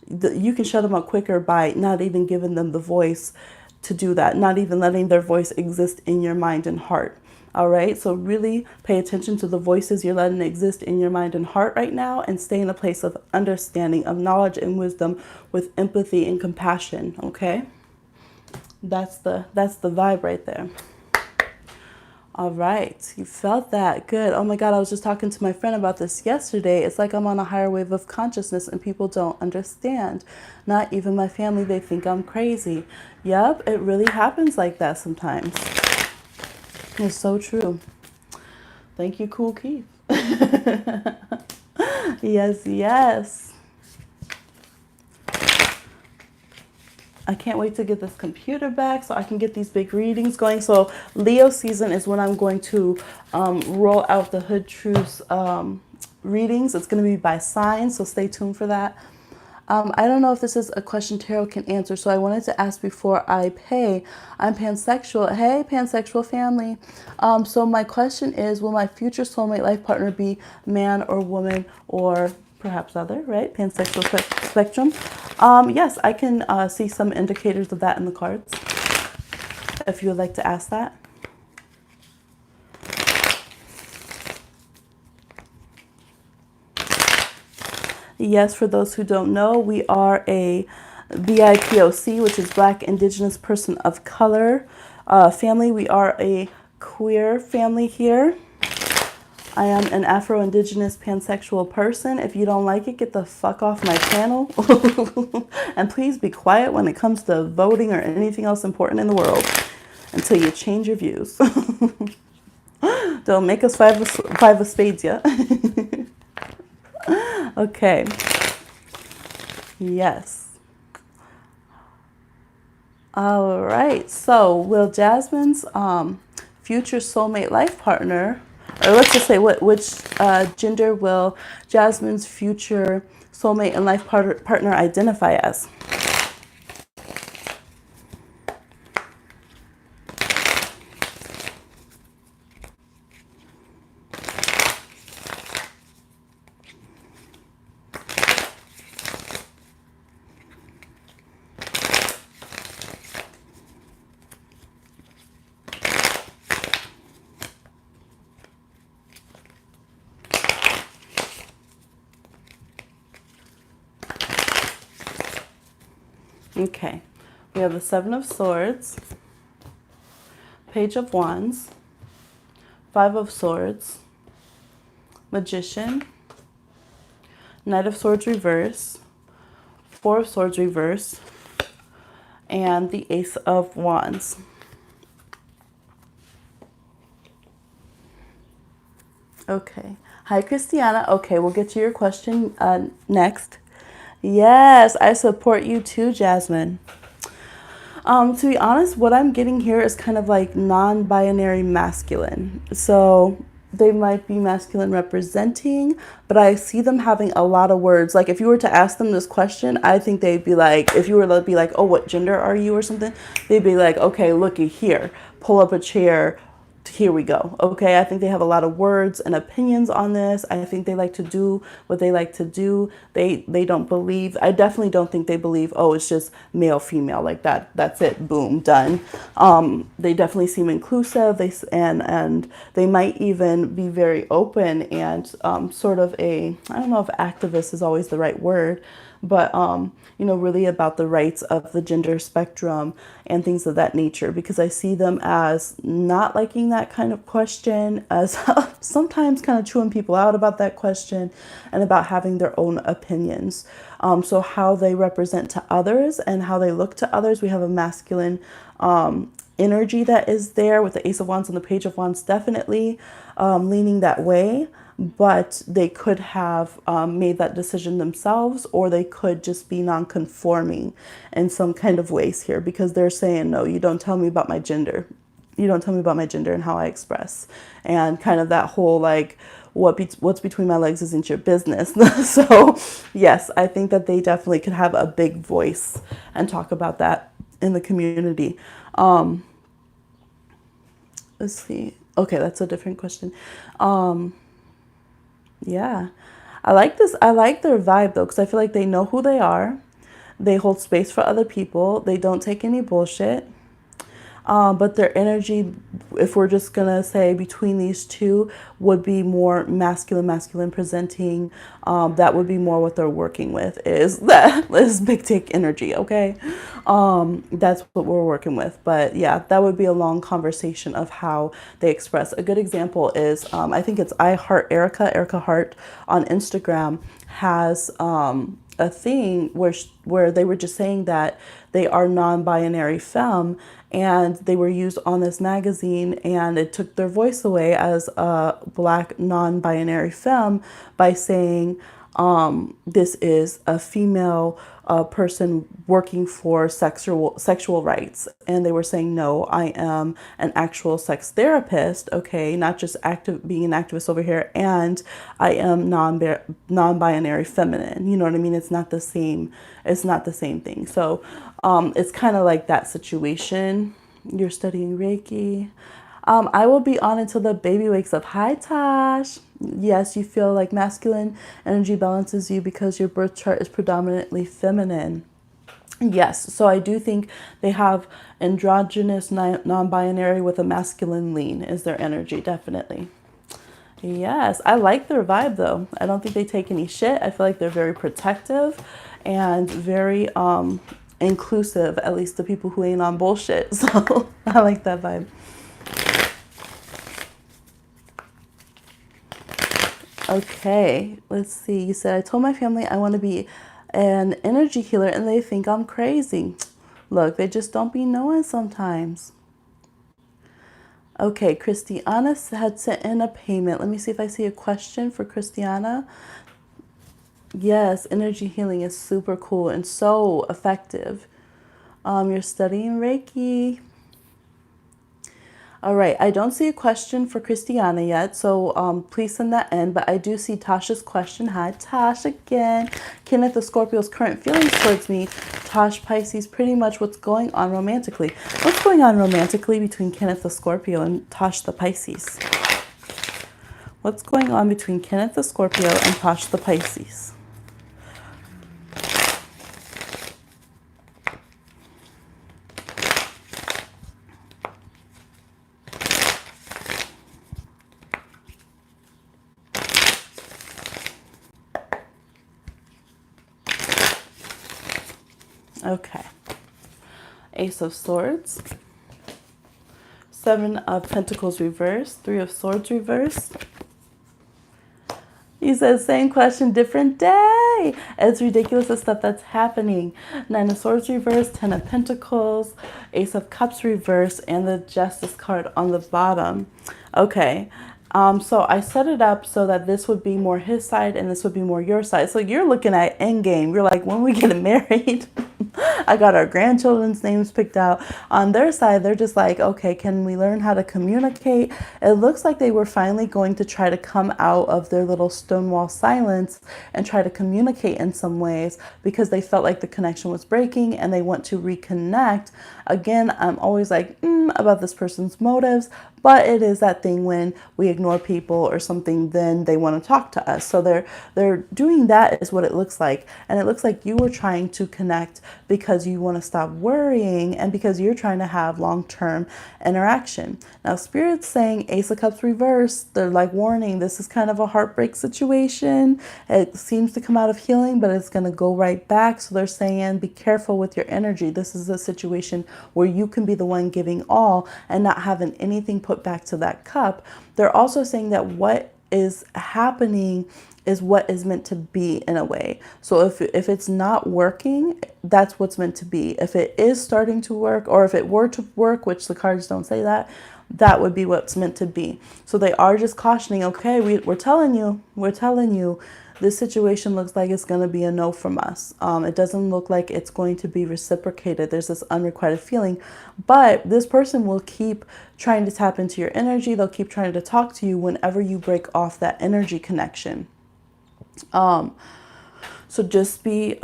You can shut them up quicker by not even giving them the voice to do that, not even letting their voice exist in your mind and heart. All right. So really pay attention to the voices you're letting exist in your mind and heart right now, and stay in a place of understanding, of knowledge and wisdom with empathy and compassion. Okay. That's the vibe right there. All right, you felt that. Good. Oh my God, I was just talking to my friend about this yesterday. It's like I'm on a higher wave of consciousness and people don't understand. Not even my family, they think I'm crazy. Yep, it really happens like that sometimes. It's so true. Thank you, Cool Keith. Yes, yes. I can't wait to get this computer back so I can get these big readings going. So Leo season is when I'm going to roll out the Hood Truths readings. It's going to be by sign, so stay tuned for that. I don't know if this is a question tarot can answer, so I wanted to ask before I pay. I'm pansexual. Hey, pansexual family. So my question is, will my future soulmate life partner be man or woman or perhaps other, right? Pansexual spectrum. Yes, I can see some indicators of that in the cards, if you would like to ask that. Yes, for those who don't know, we are a BIPOC, which is Black, Indigenous, Person of Color family. We are a queer family here. I am an Afro-Indigenous pansexual person. If you don't like it, get the fuck off my channel. And please be quiet when it comes to voting or anything else important in the world until you change your views. Don't make us five of spades yet. Okay. Yes. All right. So will Jasmine's future soulmate life partner, or let's just say which gender will Jasmine's future soulmate and life partner identify as? Okay, we have the Seven of Swords, Page of Wands, Five of Swords, Magician, Knight of Swords reverse, Four of Swords reverse, and the Ace of Wands. Okay. Hi, Christiana. Okay, we'll get to your question next. Yes, I support you too, Jasmine. To be honest, what I'm getting here is kind of like non-binary masculine. So they might be masculine representing, but I see them having a lot of words. Like if you were to ask them this question, I think they'd be like, if you were to be like, oh, what gender are you or something? They'd be like, okay, looky here, pull up a chair. Here we go. Okay, I think they have a lot of words and opinions on this. I think they like to do what they like to do. They don't believe, I definitely don't think they believe, oh, it's just male, female, like that. That's it. Boom, done. They definitely seem inclusive. And they might even be very open and sort of I don't know if activist is always the right word, but really about the rights of the gender spectrum and things of that nature, because I see them as not liking that kind of question, as sometimes kind of chewing people out about that question and about having their own opinions. So how they represent to others and how they look to others, we have a masculine energy that is there with the Ace of Wands and the Page of Wands, definitely leaning that way. But they could have made that decision themselves, or they could just be non-conforming in some kind of ways here, because they're saying, no, you don't tell me about my gender. You don't tell me about my gender and how I express. And kind of that whole like, what's between my legs isn't your business. So yes, I think that they definitely could have a big voice and talk about that in the community. Let's see. Okay, that's a different question. Yeah, I like this. I like their vibe though, because I feel like they know who they are. They hold space for other people. They don't take any bullshit. But their energy, if we're just gonna say between these two, would be more masculine presenting. That would be more what they're working with, is that is big dick energy. Okay, that's what we're working with. But yeah, that would be a long conversation of how they express. A good example is I think it's I Heart Erica Hart on Instagram has a thing where they were just saying that they are non-binary femme, and they were used on this magazine, and it took their voice away as a Black non-binary femme by saying this is a female person working for sexual rights. And they were saying, no, I am an actual sex therapist, okay, not just being an activist over here, and I am non-binary feminine. You know what I mean? It's not the same. It's not the same thing. So it's kind of like that situation. You're studying Reiki. I will be on until the baby wakes up. Hi, Tosh. Yes, you feel like masculine energy balances you because your birth chart is predominantly feminine. Yes, so I do think they have androgynous non-binary with a masculine lean is their energy, definitely. Yes, I like their vibe though. I don't think they take any shit. I feel like they're very protective and very inclusive, at least the people who ain't on bullshit. So I like that vibe. Okay, let's see. You said, I told my family I want to be an energy healer and they think I'm crazy. Look, they just don't be knowing sometimes. Okay, Christiana had sent in a payment. Let me see if I see a question for Christiana. Yes, energy healing is super cool and so effective. You're studying Reiki. All right, I don't see a question for Christiana yet, so please send that in. But I do see Tasha's question. Hi, Tosh again. Kenneth the Scorpio's current feelings towards me. Tosh Pisces, pretty much what's going on romantically. What's going on romantically between Kenneth the Scorpio and Tosh the Pisces? What's going on between Kenneth the Scorpio and Tosh the Pisces? Okay. Ace of Swords. Seven of Pentacles reversed. Three of Swords reversed. He says, same question, different day. It's ridiculous the stuff that's happening. Nine of Swords reversed, Ten of Pentacles, Ace of Cups reversed, and the Justice card on the bottom. Okay. So I set it up so that this would be more his side and this would be more your side. So you're looking at endgame. You're like, when we get married? I got our grandchildren's names picked out. On their side, they're just like, okay, can we learn how to communicate? It looks like they were finally going to try to come out of their little stonewall silence and try to communicate in some ways, because they felt like the connection was breaking and they want to reconnect. Again, I'm always like, about this person's motives, but it is that thing when we ignore people or something, then they want to talk to us. So they're doing that is what it looks like. And it looks like you were trying to connect because you want to stop worrying and because you're trying to have long-term interaction. Now, Spirit's saying Ace of Cups reversed. They're like warning, this is kind of a heartbreak situation. It seems to come out of healing, but it's going to go right back. So they're saying be careful with your energy. This is a situation where you can be the one giving all and not having anything put back to that cup. They're also saying that what is happening is what is meant to be in a way. So if it's not working, that's what's meant to be. If it is starting to work, or if it were to work, which the cards don't say that, that would be what's meant to be. So they are just cautioning, okay, we're telling you, this situation looks like it's going to be a no from us. It doesn't look like it's going to be reciprocated. There's this unrequited feeling, but this person will keep trying to tap into your energy. They'll keep trying to talk to you whenever you break off that energy connection. So just be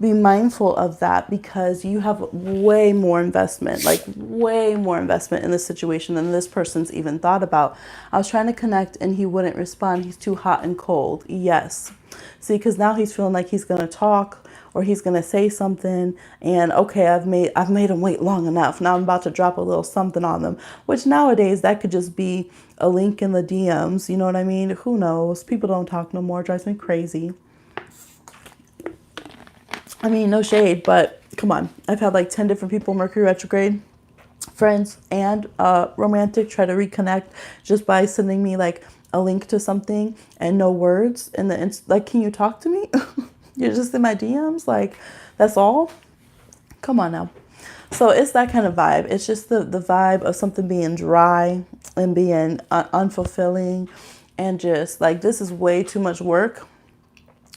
mindful of that, because you have way more investment, like way more investment in this situation than this person's even thought about. I was trying to connect and he wouldn't respond. He's too hot and cold. Yes. See, because now he's feeling like he's going to talk or he's going to say something, and okay, I've made him wait long enough. Now I'm about to drop a little something on them, which nowadays that could just be a link in the DMs. You know what I mean? Who knows? People don't talk no more. It drives me crazy. I mean, no shade, but come on. I've had like 10 different people, Mercury retrograde, friends and romantic, try to reconnect just by sending me like a link to something and no words. And then like, can you talk to me? You're just in my DMs. Like, that's all. Come on now. So it's that kind of vibe. It's just the vibe of something being dry and being unfulfilling, and just like, this is way too much work.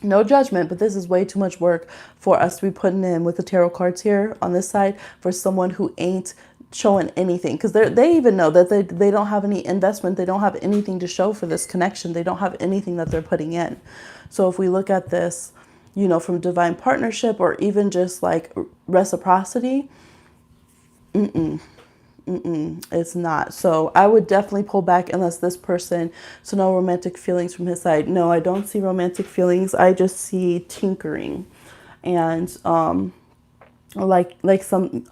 No judgment, but this is way too much work for us to be putting in with the tarot cards here on this side for someone who ain't showing anything. Because they even know that they don't have any investment. They don't have anything to show for this connection. They don't have anything that they're putting in. So if we look at this, you know, from divine partnership or even just like reciprocity, it's not. So I would definitely pull back unless this person, so no romantic feelings from his side. No, I don't see romantic feelings. I just see tinkering and like some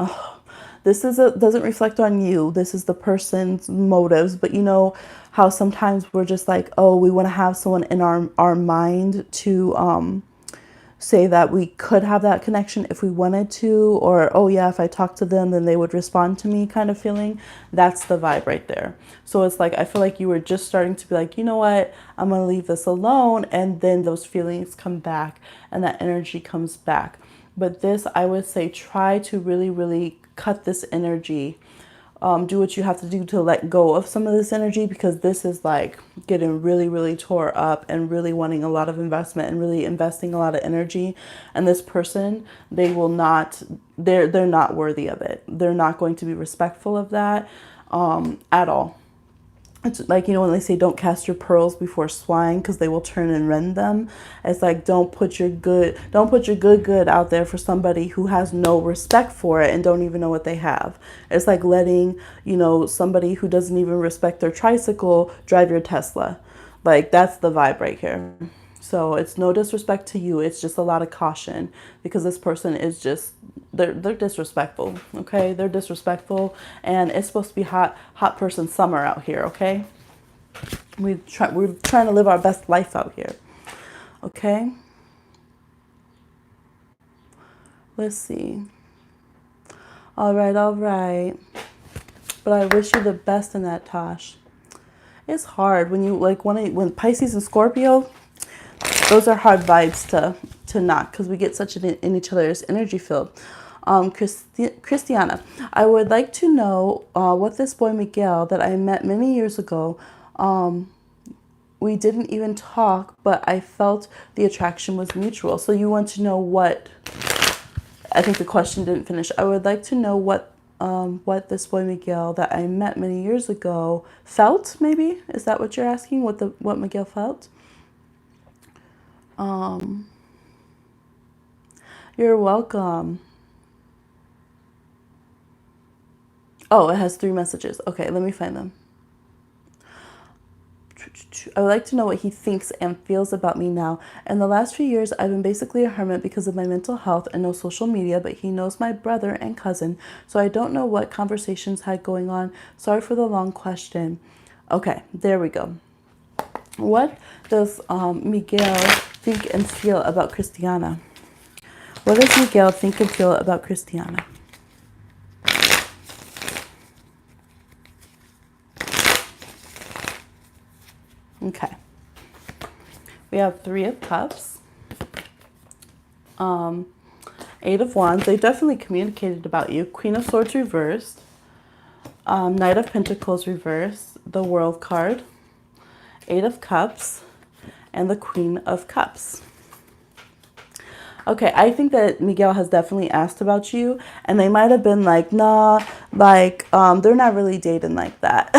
this doesn't reflect on you. This is the person's motives. But you know how sometimes we're just like, oh, we want to have someone in our mind to say that we could have that connection if we wanted to, or oh yeah, if I talk to them then they would respond to me kind of feeling. That's the vibe right there. So it's like, I feel like you were just starting to be like, you know what, I'm gonna leave this alone, and then those feelings come back and that energy comes back. But this, I would say, try to really cut this energy. Do what you have to do to let go of some of this energy, because this is like getting really tore up and really wanting a lot of investment and really investing a lot of energy. And this person, they will not, they're not worthy of it. They're not going to be respectful of that at all. It's like, you know, when they say don't cast your pearls before swine because they will turn and rend them. It's like, don't put your good out there for somebody who has no respect for it and don't even know what they have. It's like letting, you know, somebody who doesn't even respect their tricycle drive your Tesla. Like, that's the vibe right here. So it's no disrespect to you. It's just a lot of caution, because this person is just, they're disrespectful. Okay. They're disrespectful, and it's supposed to be hot person summer out here. Okay. We're trying to live our best life out here. Okay. Let's see. All right. But I wish you the best in that, Tosh. It's hard when you like when Pisces and Scorpio, those are hard vibes to knock, because we get such in each other's energy field. Christiana, I would like to know what this boy Miguel that I met many years ago, we didn't even talk, but I felt the attraction was mutual. So you want to know what, I think the question didn't finish. I would like to know what this boy Miguel that I met many years ago felt, maybe? Is that what you're asking? What Miguel felt? You're welcome. Oh, it has 3 messages. Okay, let me find them. I would like to know what he thinks and feels about me now. In the last few years, I've been basically a hermit because of my mental health and no social media, but he knows my brother and cousin, so I don't know what conversations had going on. Sorry for the long question. Okay, there we go. What does Miguel think and feel about Christiana? What does Miguel think and feel about Christiana? Okay. We have 3 of Cups. 8 of Wands. They definitely communicated about you. Queen of Swords reversed. Knight of Pentacles reversed. The World card. 8 of Cups. And the Queen of Cups. Okay, I think that Miguel has definitely asked about you, and they might have been like, nah, like, they're not really dating like that.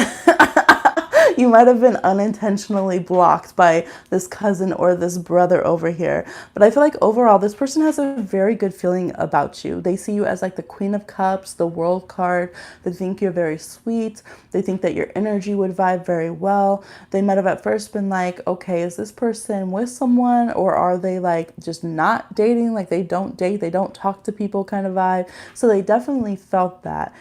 You might have been unintentionally blocked by this cousin or this brother over here. But I feel like overall, this person has a very good feeling about you. They see you as like the Queen of Cups, the World card. They think you're very sweet. They think that your energy would vibe very well. They might have at first been like, okay, is this person with someone, or are they like just not dating? Like they don't date, they don't talk to people kind of vibe. So they definitely felt that.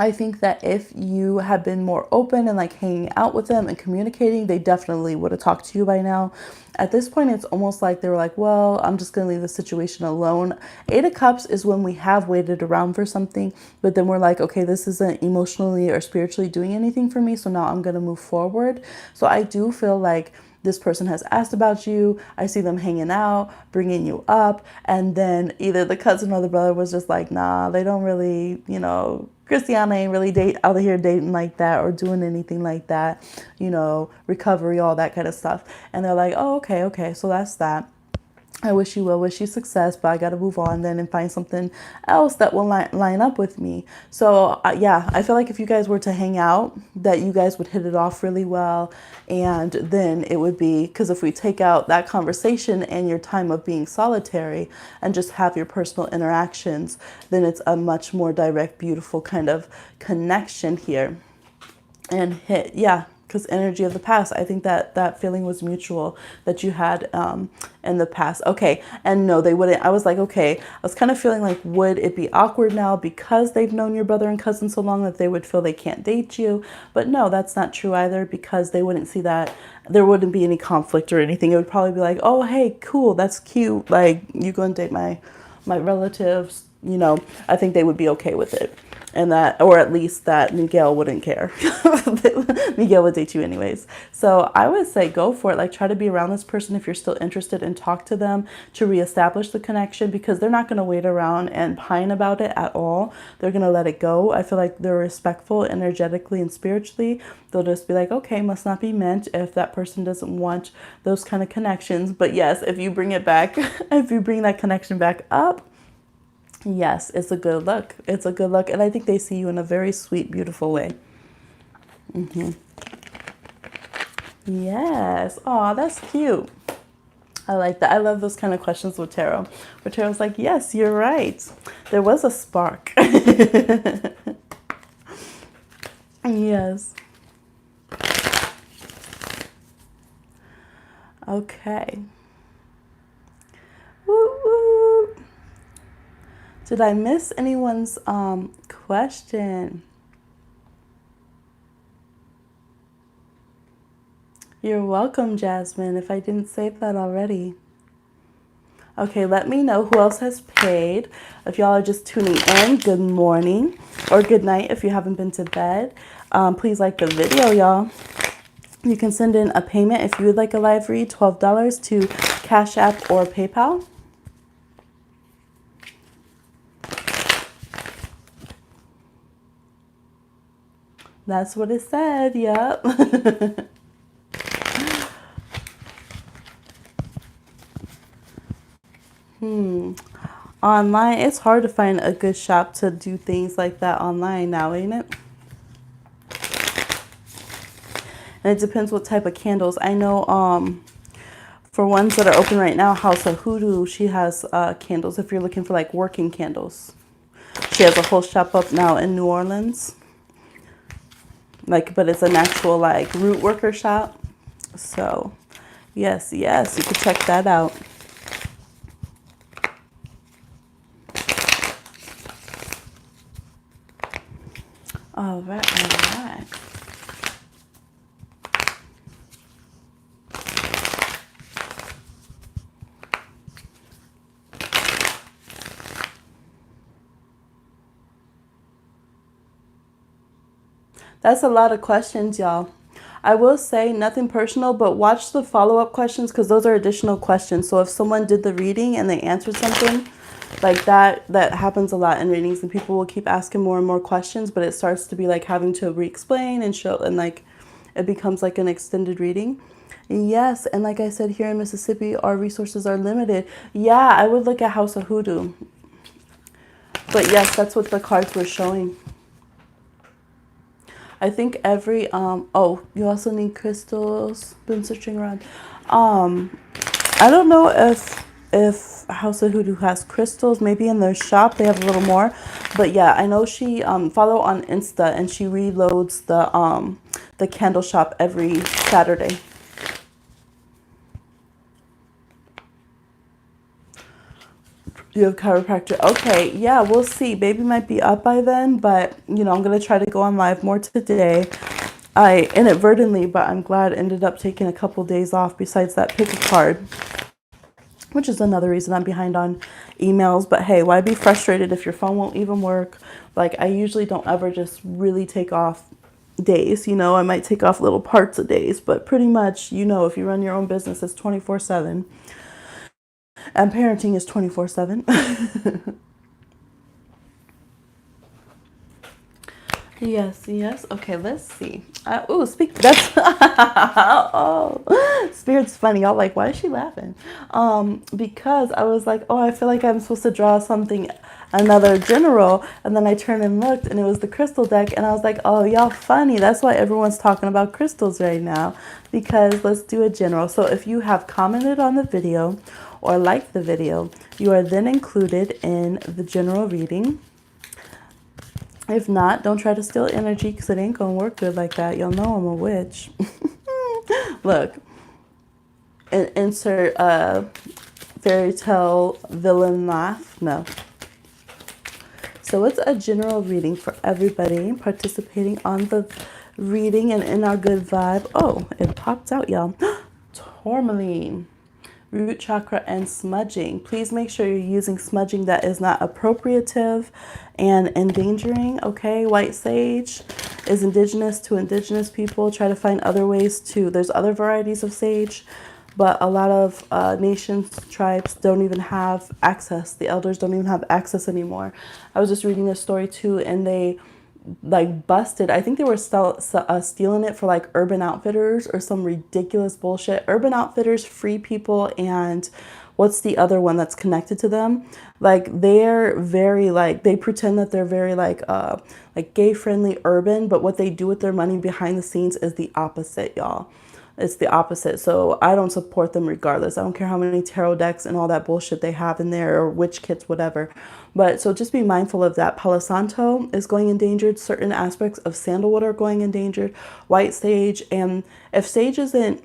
I think that if you had been more open and like hanging out with them and communicating, they definitely would have talked to you by now. At this point, it's almost like they were like, well, I'm just going to leave the situation alone. 8 of Cups is when we have waited around for something, but then we're like, okay, this isn't emotionally or spiritually doing anything for me, so now I'm going to move forward. So I do feel like this person has asked about you. I see them hanging out, bringing you up, and then either the cousin or the brother was just like, nah, they don't really, Christiana ain't really out of here dating like that or doing anything like that, recovery, all that kind of stuff. And they're like, oh, okay, so that's that. I wish you well, wish you success, but I got to move on then and find something else that will line up with me. So yeah, I feel like if you guys were to hang out, that you guys would hit it off really well. And then it would be, because if we take out that conversation and your time of being solitary and just have your personal interactions, then it's a much more direct, beautiful kind of connection here. And yeah. Because energy of the past, I think that feeling was mutual that you had in the past. Okay, and no, they wouldn't. I was like, okay, I was kind of feeling like, would it be awkward now because they've known your brother and cousin so long that they would feel they can't date you? But no, that's not true either, because they wouldn't see that. There wouldn't be any conflict or anything. It would probably be like, oh, hey, cool, that's cute. Like, you go and date my relatives. I think they would be okay with it. And that, or at least that Miguel wouldn't care. Miguel would date you anyways. So I would say go for it. Like, try to be around this person if you're still interested, and talk to them to reestablish the connection, because they're not going to wait around and pine about it at all. They're going to let it go. I feel like they're respectful energetically and spiritually. They'll just be like, okay, must not be meant if that person doesn't want those kind of connections. But yes, if you bring it back, if you bring that connection back up, yes, it's a good look. It's a good look. And I think they see you in a very sweet, beautiful way. Yes. Oh, that's cute. I like that. I love those kind of questions with tarot. Where tarot's like, yes, you're right. There was a spark. Yes. Okay. Woo woo. Did I miss anyone's question? You're welcome, Jasmine, if I didn't say that already. Okay, let me know who else has paid. If y'all are just tuning in, good morning or good night if you haven't been to bed. Please like the video, y'all. You can send in a payment if you would like a live read, $12 to Cash App or PayPal. That's what it said, yep. Online, it's hard to find a good shop to do things like that online now, ain't it? And it depends what type of candles. I know for ones that are open right now, House of Hoodoo, she has candles if you're looking for like working candles. She has a whole shop up now in New Orleans. like, but it's an actual like root worker shop. So yes, yes, you can check that out. All right, all right. That's a lot of questions, y'all. I will say nothing personal, but watch the follow-up questions because those are additional questions. So if someone did the reading and they answered something like that, that happens a lot in readings, and people will keep asking more and more questions, but it starts to be like having to re-explain and show, and like it becomes like an extended reading. Yes, and like I said, here in Mississippi, our resources are limited. Yeah, I would look at House of Hoodoo. But yes, that's what the cards were showing. I think every oh, you also need crystals. Been searching around. Um I don't know if House of Hoodoo has crystals. Maybe in their shop they have a little more. But yeah, I know she follow on Insta, and she reloads the candle shop every Saturday. You have chiropractor. Okay, yeah, we'll see. Baby might be up by then, but you know, I'm gonna try to go on live more today. I inadvertently, but I'm glad ended up taking a couple days off besides that pick a card, which is another reason I'm behind on emails. But hey, why be frustrated if your phone won't even work? Like, I usually don't ever just really take off days, you know, I might take off little parts of days, but pretty much, you know, if you run your own business, it's 24/7, and parenting is 24/7. Yes, yes. Okay, let's see. Oh, speak. That's oh, Spirit's funny. Y'all like, why is she laughing? Because I was like, oh, I feel like I'm supposed to draw something, another general, and then I turned and looked, and it was the crystal deck, and I was like, oh, y'all funny. That's why everyone's talking about crystals right now. Because let's do a general. So if you have commented on the video or liked the video, you are then included in the general reading. If not, don't try to steal energy because it ain't going to work good like that. You'll know I'm a witch. Look, insert fairy tale villain laugh. No. So it's a general reading for everybody participating on the reading and in our good vibe. Oh, it popped out, y'all. Tourmaline. Root chakra and smudging. Please make sure you're using smudging that is not appropriative and endangering. Okay, white sage is indigenous to indigenous people. Try to find other ways to, there's other varieties of sage, but a lot of nations, tribes don't even have access. The elders don't even have access anymore. I was just reading this story too, and they like busted. I think they were stealing it for like Urban Outfitters or some ridiculous bullshit. Urban Outfitters, Free People, and what's the other one that's connected to them? Like they're very like, they pretend that they're very like gay friendly urban, but what they do with their money behind the scenes is the opposite, y'all. It's the opposite. So I don't support them regardless. I don't care how many tarot decks and all that bullshit they have in there, or witch kits, whatever. But so just be mindful of that. Palo Santo is going endangered. Certain aspects of sandalwood are going endangered. White sage. And if sage isn't,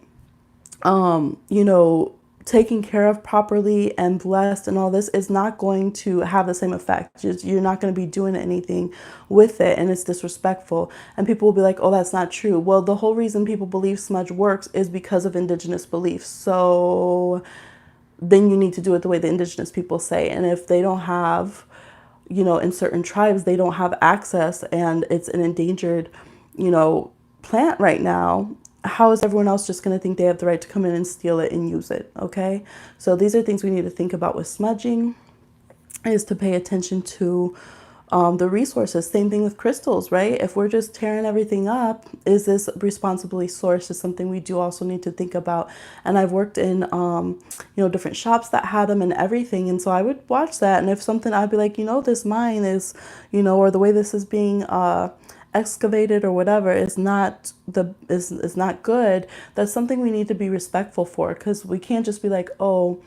you know, taken care of properly and blessed and all this, is not going to have the same effect. You're not going to be doing anything with it, and it's disrespectful. And people will be like, oh, that's not true. Well, the whole reason people believe smudge works is because of indigenous beliefs. So then you need to do it the way the indigenous people say. And if they don't have, you know, in certain tribes, they don't have access, and it's an endangered, you know, plant right now, how is everyone else just going to think they have the right to come in and steal it and use it? Okay. So these are things we need to think about with smudging, is to pay attention to the resources. Same thing with crystals, right? If we're just tearing everything up, is this responsibly sourced, is something we do also need to think about. And I've worked in, you know, different shops that had them and everything. And so I would watch that. And if something, I'd be like, you know, this mine is, you know, or the way this is being, excavated or whatever is not is not good. That's something we need to be respectful for, because we can't just be like, oh,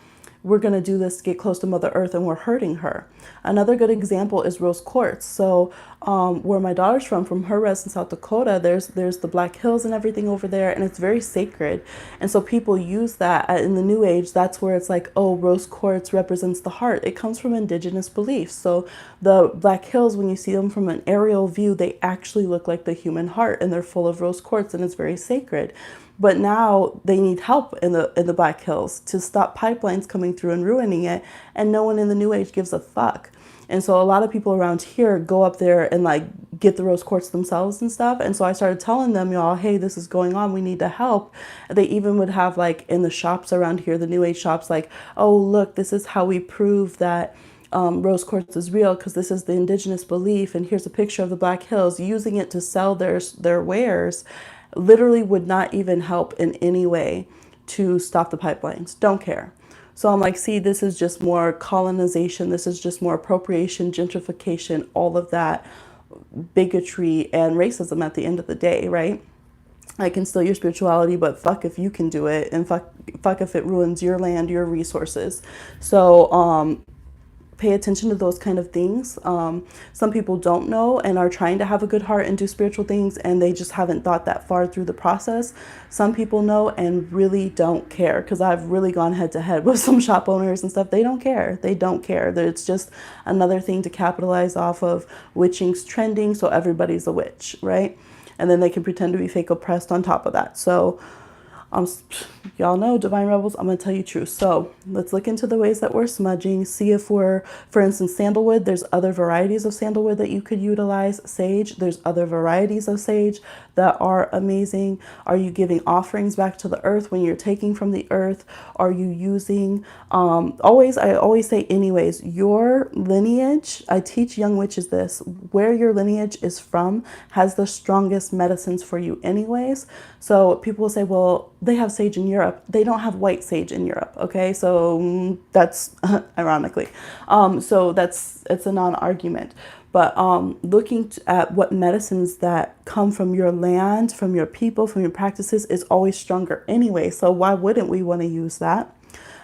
we're going to do this to get close to Mother Earth and we're hurting her. Another good example is rose quartz. So where my daughter's from her res in South Dakota, there's the Black Hills and everything over there, and it's very sacred. And so people use that in the New Age. That's where it's like, oh, rose quartz represents the heart. It comes from indigenous beliefs. So the Black Hills, when you see them from an aerial view, they actually look like the human heart, and they're full of rose quartz, and it's very sacred. But now they need help in the Black Hills to stop pipelines coming through and ruining it, and no one in the New Age gives a fuck. And so a lot of people around here go up there and like get the rose quartz themselves and stuff. And so I started telling them, y'all, hey, this is going on. We need to help. They even would have like in the shops around here, the New Age shops, like, oh, look, this is how we prove that rose quartz is real, because this is the indigenous belief. And here's a picture of the Black Hills. Using it to sell their wares literally would not even help in any way to stop the pipelines. Don't care. So I'm like, see, this is just more colonization. This is just more appropriation, gentrification, all of that bigotry and racism at the end of the day, right? I can steal your spirituality, but fuck if you can do it, and fuck if it ruins your land, your resources. So pay attention to those kind of things. Some people don't know and are trying to have a good heart and do spiritual things, and they just haven't thought that far through the process. Some people know and really don't care, because I've really gone head to head with some shop owners and stuff. They don't care. They don't care. It's just another thing to capitalize off of. Witching's trending, so everybody's a witch, right? And then they can pretend to be fake oppressed on top of that. So y'all know, Divine Rebels, I'm going to tell you truth. So let's look into the ways that we're smudging. See if we're, for instance, sandalwood. There's other varieties of sandalwood that you could utilize. Sage, there's other varieties of sage that are amazing. Are you giving offerings back to the earth when you're taking from the earth? Are you using, I always say anyways, your lineage, I teach young witches this, where your lineage is from has the strongest medicines for you anyways. So people will say, well, they have sage in Europe. They don't have white sage in Europe. Okay. So that's ironically. So it's a non-argument. But looking at what medicines that come from your land, from your people, from your practices is always stronger anyway. So why wouldn't we want to use that?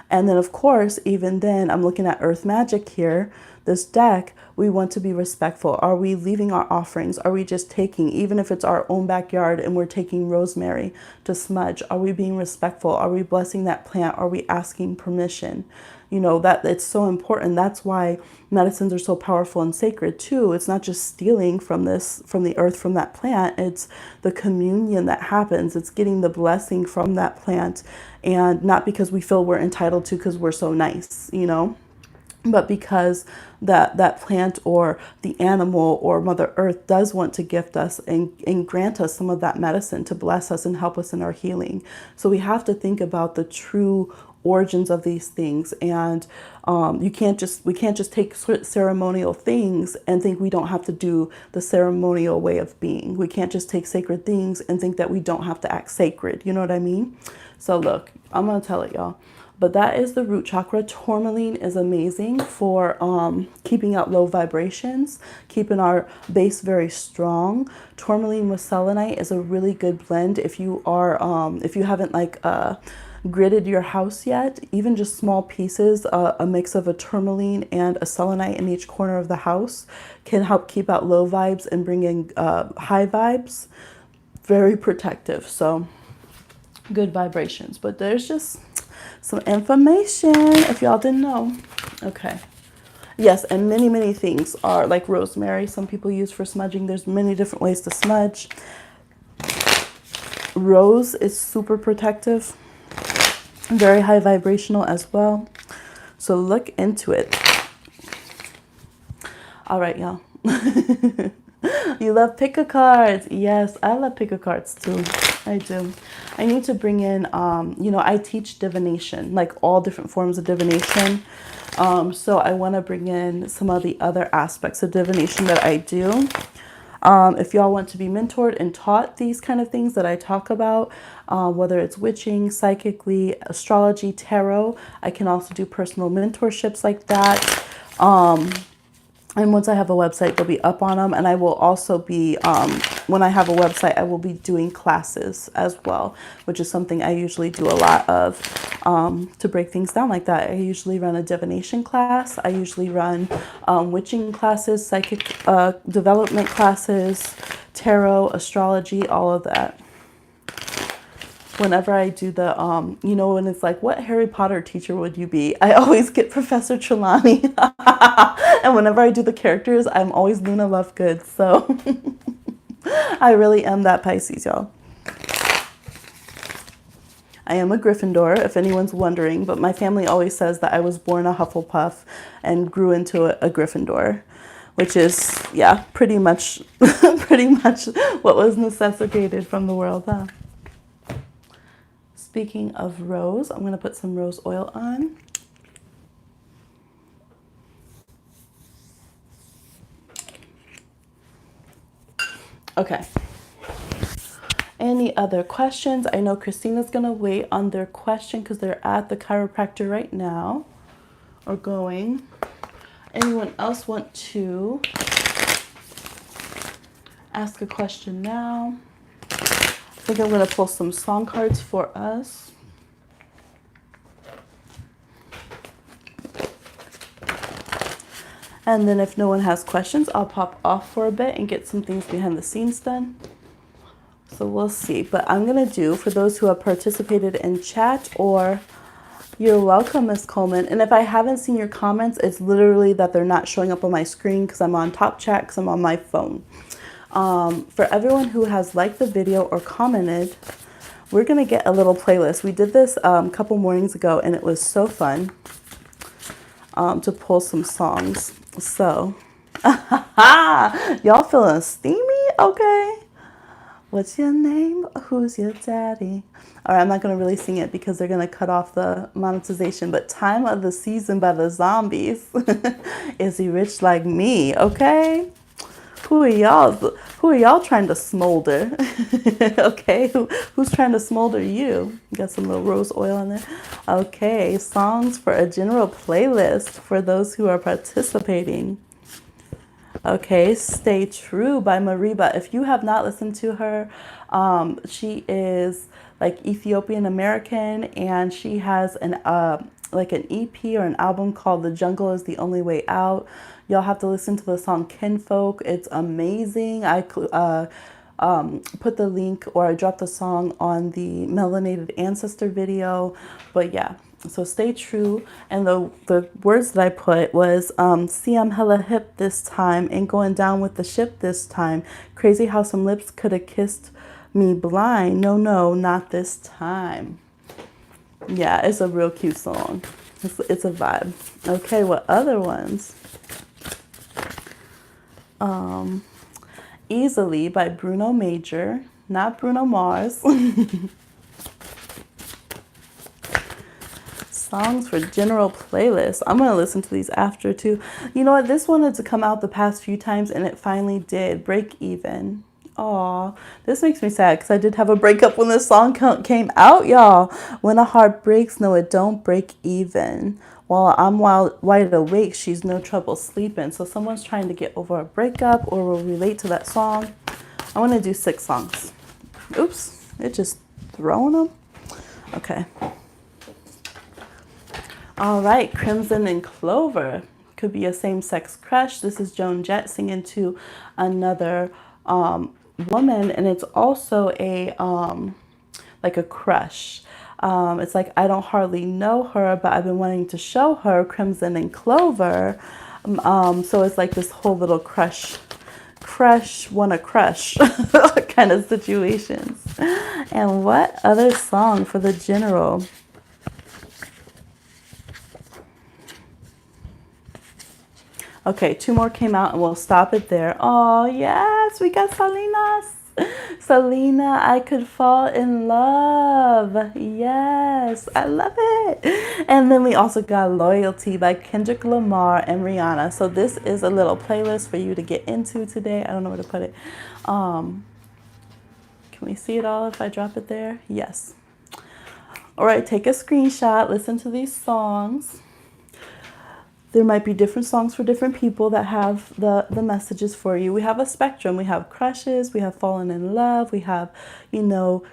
And then, of course, even then, I'm looking at Earth Magic here. This deck, we want to be respectful. Are we leaving our offerings? Are we just taking, even if it's our own backyard and we're taking rosemary to smudge? Are we being respectful? Are we blessing that plant? Are we asking permission? You know, that it's so important. That's why medicines are so powerful and sacred too. It's not just stealing from the earth, from that plant. It's the communion that happens. It's getting the blessing from that plant, and not because we feel we're entitled to because we're so nice, you know, but because that plant or the animal or Mother Earth does want to gift us and grant us some of that medicine to bless us and help us in our healing. So we have to think about the true origins of these things, and we can't just take ceremonial things and think we don't have to do the ceremonial way of being. We can't just take sacred things and think that we don't have to act sacred. You know what I mean? So look, I'm gonna tell it, y'all. But that is the root chakra. Tourmaline is amazing for keeping out low vibrations, keeping our base very strong. Tourmaline with selenite is a really good blend if you are if you haven't gridded your house yet. Even just small pieces, a mix of a tourmaline and a selenite in each corner of the house can help keep out low vibes and bring in high vibes. Very protective. So good vibrations. But there's just some information if y'all didn't know. Okay. Yes, and many things are like rosemary. Some people use for smudging. There's many different ways to smudge. Rose is super protective. Very high vibrational as well. So look into it. All right, y'all. You love pick-a cards. Yes, I love pick-a cards too. I do. I need to bring in, I teach divination, like all different forms of divination. So I want to bring in some of the other aspects of divination that I do. If y'all want to be mentored and taught these kind of things that I talk about, whether it's witching, psychically, astrology, tarot, I can also do personal mentorships like that. And once I have a website, they'll be up on them. And I will also be, when I have a website, I will be doing classes as well, which is something I usually do a lot of. to break things down like that. I usually run a divination class. I usually run witching classes, psychic development classes, tarot, astrology, all of that. Whenever I do the, you know, when it's like, what Harry Potter teacher would you be? I always get Professor Trelawney. And whenever I do the characters, I'm always Luna Lovegood. So I really am that Pisces, y'all. I am a Gryffindor, if anyone's wondering, but my family always says that I was born a Hufflepuff and grew into a Gryffindor, which is, yeah, pretty much what was necessitated from the world, huh? Speaking of rose, I'm going to put some rose oil on. Okay. Any other questions? I know Christina's going to wait on their question because they're at the chiropractor right now, or going. Anyone else want to ask a question now? I think I'm going to pull some song cards for us. And then if no one has questions, I'll pop off for a bit and get some things behind the scenes done. So we'll see. But I'm going to do, for those who have participated in chat, or you're welcome, Miss Coleman. And if I haven't seen your comments, it's literally that they're not showing up on my screen because I'm on top chat because I'm on my phone. For everyone who has liked the video or commented, we're going to get a little playlist. We did this a couple mornings ago, and it was so fun to pull some songs. So, y'all feeling steamy? Okay. What's your name? Who's your daddy? All right, I'm not going to really sing it because they're going to cut off the monetization, but Time of the Season by the Zombies. Is he rich like me? Okay. Who are y'all trying to smolder? Okay, who's trying to smolder you? Got some little rose oil in there. Okay, songs for a general playlist for those who are participating. Okay, Stay True by Mariba. If you have not listened to her, she is like Ethiopian American, and she has an like an EP or an album called The Jungle Is the Only Way Out. Y'all have to listen to the song Kinfolk. It's amazing. I put the link, or I dropped the song on the Melanated Ancestor video. But yeah, so Stay True. And the words that I put was, see, I'm hella hip this time. Ain't going down with the ship this time. Crazy how some lips could have kissed me blind. No, not this time. Yeah, it's a real cute song. It's a vibe. Okay, what other ones? Easily by Bruno Major, not Bruno Mars. Songs for general playlist. I'm going to listen to these after too. You know what? This wanted to come out the past few times, and it finally did. Break Even. Aw, this makes me sad because I did have a breakup when this song came out, y'all. When a heart breaks, no, it don't break even. While I'm wide awake, she's no trouble sleeping. So someone's trying to get over a breakup or will relate to that song. I want to do 6 songs. Oops, it just throwing them. Okay. All right, Crimson and Clover. Could be a same-sex crush. This is Joan Jett singing to another woman, and it's also a like a crush. It's like, I don't hardly know her, but I've been wanting to show her Crimson and Clover. So it's like this whole little crush wanna crush kind of situations. And what other song for the general? Okay, 2 more came out and we'll stop it there. Oh, yes, we got Salinas. Selena, I Could Fall in Love. Yes, I love it. And then we also got Loyalty by Kendrick Lamar and Rihanna. So this is a little playlist for you to get into today. I don't know where to put it. Can we see it all if I drop it there? Yes. All right, take a screenshot. Listen to these songs. There might be different songs for different people that have the messages for you. We have a spectrum. We have crushes, we have fallen in love, we have,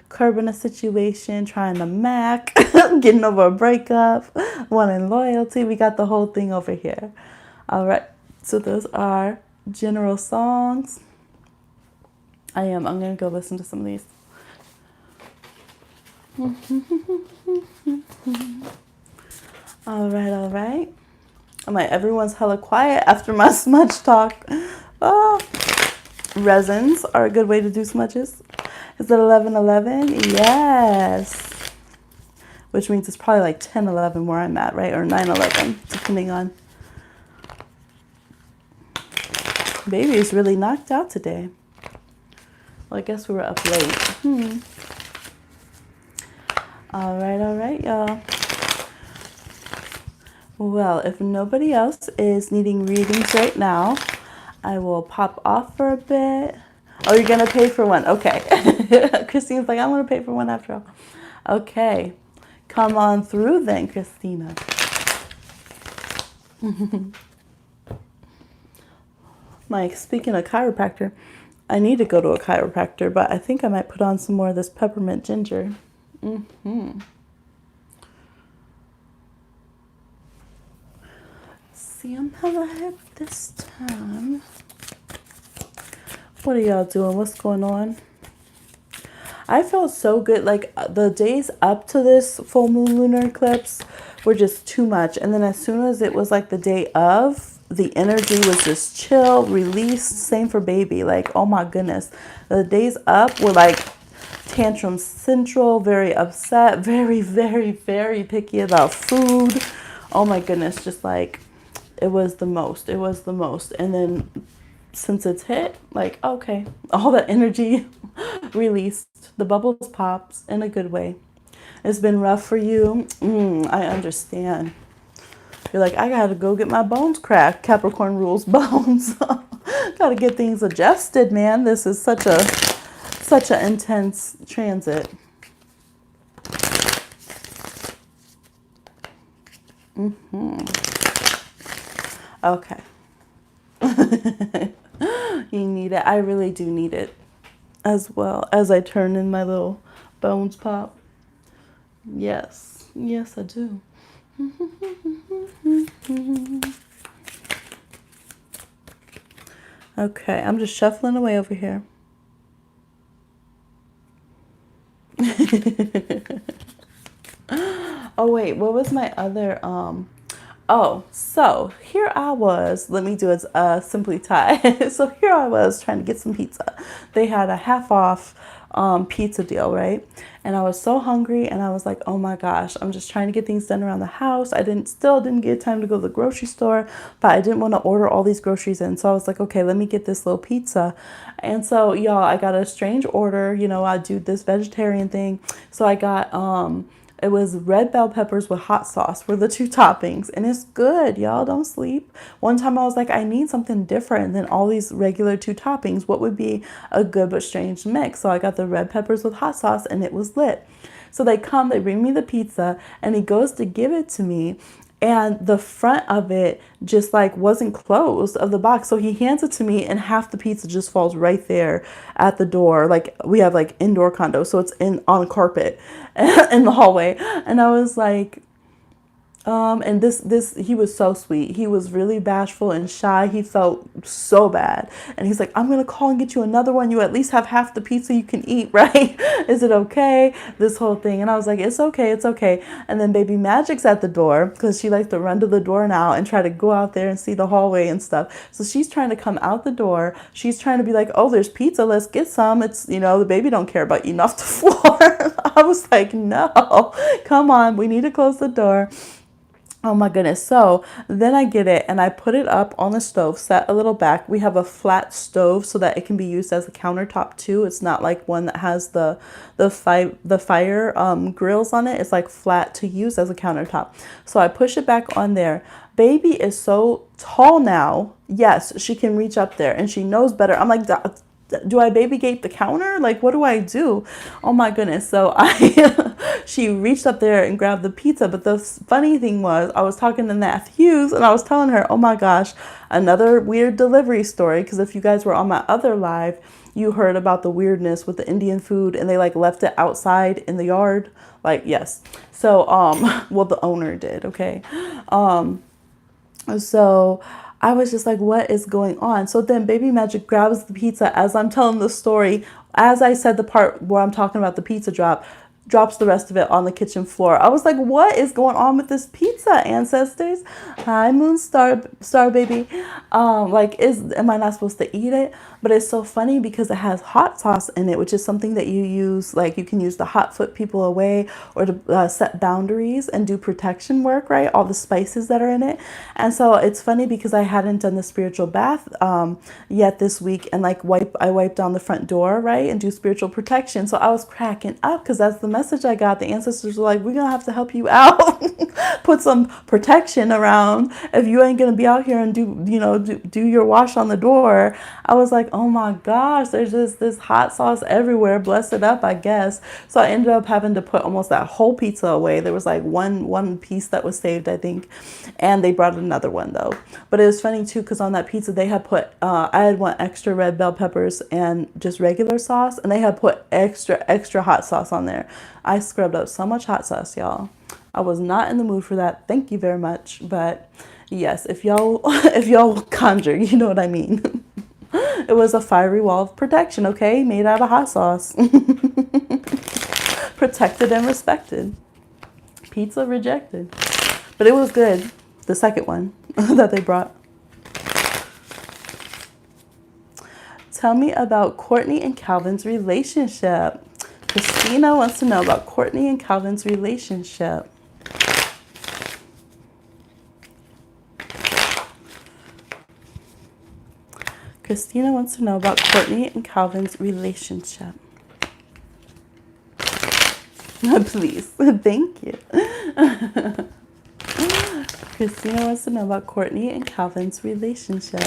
curbing a situation, trying to mac, getting over a breakup, wanting loyalty. We got the whole thing over here. All right. So those are general songs. I'm going to go listen to some of these. All right. I'm like, everyone's hella quiet after my smudge talk. Oh, resins are a good way to do smudges. Is it 11:11? Yes. Which means it's probably like 10:11 where I'm at, right? Or 9:11, depending on. Baby is really knocked out today. Well, I guess we were up late. All right, y'all. Well, if nobody else is needing readings right now, I will pop off for a bit. Oh, you're going to pay for one. Okay. Christina's like, I'm going to pay for one after all. Okay. Come on through then, Christina. Mike, speaking of chiropractor, I need to go to a chiropractor, but I think I might put on some more of this peppermint ginger. See, I'm hella hip this time. What are y'all doing? What's going on? I felt so good. Like, the days up to this full moon lunar eclipse were just too much. And then as soon as it was like the day of, the energy was just chill, released. Same for baby. Like, oh my goodness. The days up were like tantrum central, very upset, very, very, very picky about food. Oh my goodness. Just like, it was the most. And then since it's hit, like, okay, all that energy released. The bubbles popped in a good way. It's been rough for you. I understand. You're like, I gotta go get my bones cracked. Capricorn rules bones. Gotta get things adjusted, man. This is such an intense transit. Okay. You need it. I really do need it as well as I turn in my little bones pop. Yes, I do. Okay, I'm just shuffling away over here. Oh wait, what was my other Oh, so here I was. Let me do it simply Thai. So here I was trying to get some pizza. They had a half off pizza deal, right? And I was so hungry, and I was like, oh my gosh, I'm just trying to get things done around the house. I still didn't get time to go to the grocery store, but I didn't want to order all these groceries in. So I was like, okay, let me get this little pizza. And so y'all, I got a strange order. I do this vegetarian thing. So I got it was red bell peppers with hot sauce were the two toppings. And it's good, y'all. Don't sleep. One time I was like, I need something different than all these regular two toppings. What would be a good but strange mix? So I got the red peppers with hot sauce, and it was lit. So they bring me the pizza, and he goes to give it to me. And the front of it just like wasn't closed of the box. So he hands it to me, and half the pizza just falls right there at the door. Like, we have like indoor condo, so it's on carpet in the hallway. And I was like, and he was so sweet. He was really bashful and shy. He felt so bad. And he's like, I'm going to call and get you another one. You at least have half the pizza you can eat, right? Is it okay? This whole thing. And I was like, it's okay. And then baby Magic's at the door, because she likes to run to the door now and try to go out there and see the hallway and stuff. So she's trying to come out the door. She's trying to be like, oh, there's pizza. Let's get some. It's, the baby don't care about eating off the floor. I was like, no, come on. We need to close the door. Oh my goodness. So then I get it, and I put it up on the stove, set a little back. We have a flat stove so that it can be used as a countertop too. It's not like one that has the fire grills on it. It's like flat to use as a countertop. So I push it back on there. Baby is so tall now. Yes, she can reach up there, and she knows better. I'm like, do I baby gate the counter? Like, what do I do? Oh my goodness. So I, she reached up there and grabbed the pizza. But the funny thing was, I was talking to Nat Hughes and I was telling her, oh my gosh, another weird delivery story. Because if you guys were on my other live, you heard about the weirdness with the Indian food and they like left it outside in the yard. Like, yes. So, well, the owner did. Okay. So I was just like, what is going on? So then Baby Magic grabs the pizza as I'm telling the story. As I said the part where I'm talking about the pizza drops the rest of it on the kitchen floor. I was like, what is going on with this pizza, ancestors? Hi, Moon Star Baby. Like, am I not supposed to eat it? But it's so funny because it has hot sauce in it, which is something that you use. Like, you can use to hot foot people away or to set boundaries and do protection work, right? All the spices that are in it. And so it's funny because I hadn't done the spiritual bath yet this week, and like I wipe down the front door, right, and do spiritual protection. So I was cracking up because that's the message I got. The ancestors were like, we're gonna have to help you out. Put some protection around if you ain't gonna be out here and do your wash on the door. I was like, oh my gosh, there's just this hot sauce everywhere. Bless it up, I guess. So I ended up having to put almost that whole pizza away. There was like one piece that was saved, I think, and they brought another one though. But it was funny too because on that pizza they had put I had one extra red bell peppers and just regular sauce, and they had put extra hot sauce on there. I scrubbed up so much hot sauce, y'all. I was not in the mood for that. Thank you very much. But yes, if y'all conjure, you know what I mean. It was a fiery wall of protection, okay? Made out of hot sauce. Protected and respected. Pizza rejected. But it was good. The second one that they brought. Tell me about Courtney and Calvin's relationship. Christina wants to know about Courtney and Calvin's relationship. Christina wants to know about Courtney and Calvin's relationship. Please, thank you. Christina wants to know about Courtney and Calvin's relationship.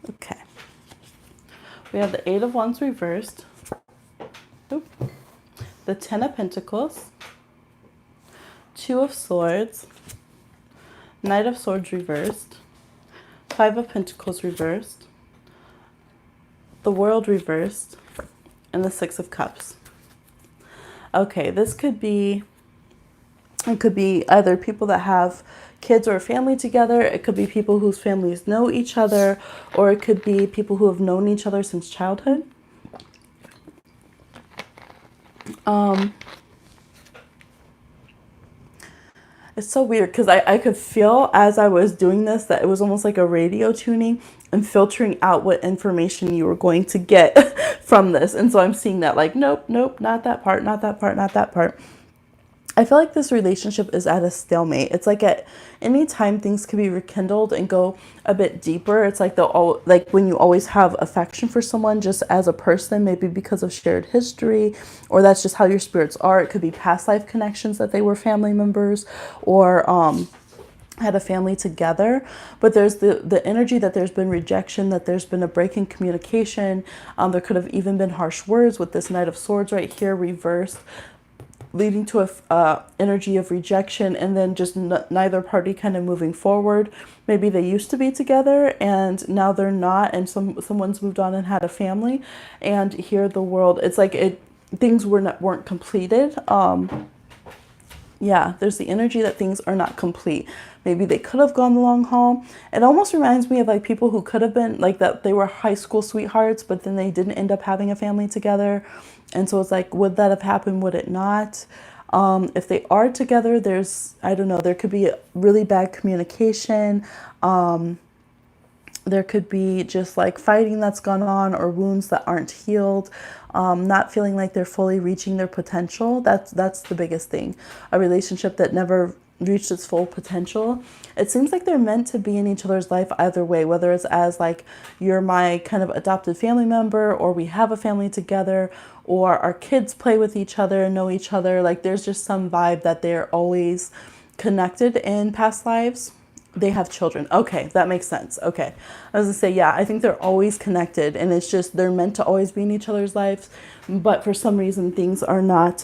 Okay. We have the Eight of Wands reversed. Oop. The Ten of Pentacles, Two of Swords, Knight of Swords reversed, Five of Pentacles reversed, the World reversed, and the Six of Cups. Okay, it could be either people that have kids or a family together. It could be people whose families know each other, or it could be people who have known each other since childhood. It's so weird because I could feel as I was doing this that it was almost like a radio tuning and filtering out what information you were going to get from this. And so I'm seeing that like, nope, not that part, not that part, not that part. I feel like this relationship is at a stalemate. It's like at any time things can be rekindled and go a bit deeper. It's like like when you always have affection for someone just as a person, maybe because of shared history, or that's just how your spirits are. It could be past life connections that they were family members or had a family together. But there's the energy that there's been rejection, that there's been a break in communication. There could have even been harsh words with this Knight of Swords right here reversed, leading to a energy of rejection, and then just neither party kind of moving forward. Maybe they used to be together and now they're not, and someone's moved on and had a family, and here the world, it's like things weren't completed. Yeah, there's the energy that things are not complete. Maybe they could have gone the long haul. It almost reminds me of like people who could have been like that, they were high school sweethearts, but then they didn't end up having a family together. And so it's like, would that have happened? Would it not? If they are together, I don't know, there could be really bad communication. There could be just like fighting that's gone on, or wounds that aren't healed, not feeling like they're fully reaching their potential. That's the biggest thing. A relationship that never reached its full potential. It seems like they're meant to be in each other's life either way, whether it's as like you're my kind of adopted family member, or we have a family together, or our kids play with each other and know each other. Like there's just some vibe that they're always connected in past lives. They have children. Okay, that makes sense. Okay. I was gonna say, yeah, I think they're always connected, and it's just they're meant to always be in each other's lives. But for some reason, things are not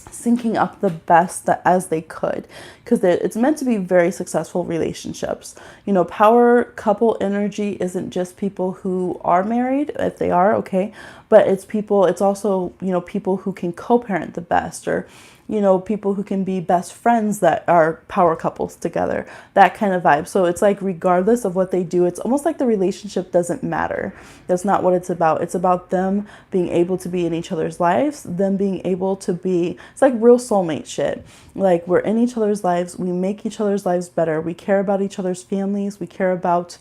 syncing up the best that as they could, because it's meant to be very successful relationships. You know, power couple energy isn't just people who are married, if they are, okay, but it's also, you know, people who can co-parent the best, or you know, people who can be best friends that are power couples together, that kind of vibe. So it's like, regardless of what they do, it's almost like the relationship doesn't matter. That's not what it's about. It's about them being able to be in each other's lives, them being able to be, it's like real soulmate shit. Like we're in each other's lives. We make each other's lives better. We care about each other's families. We care about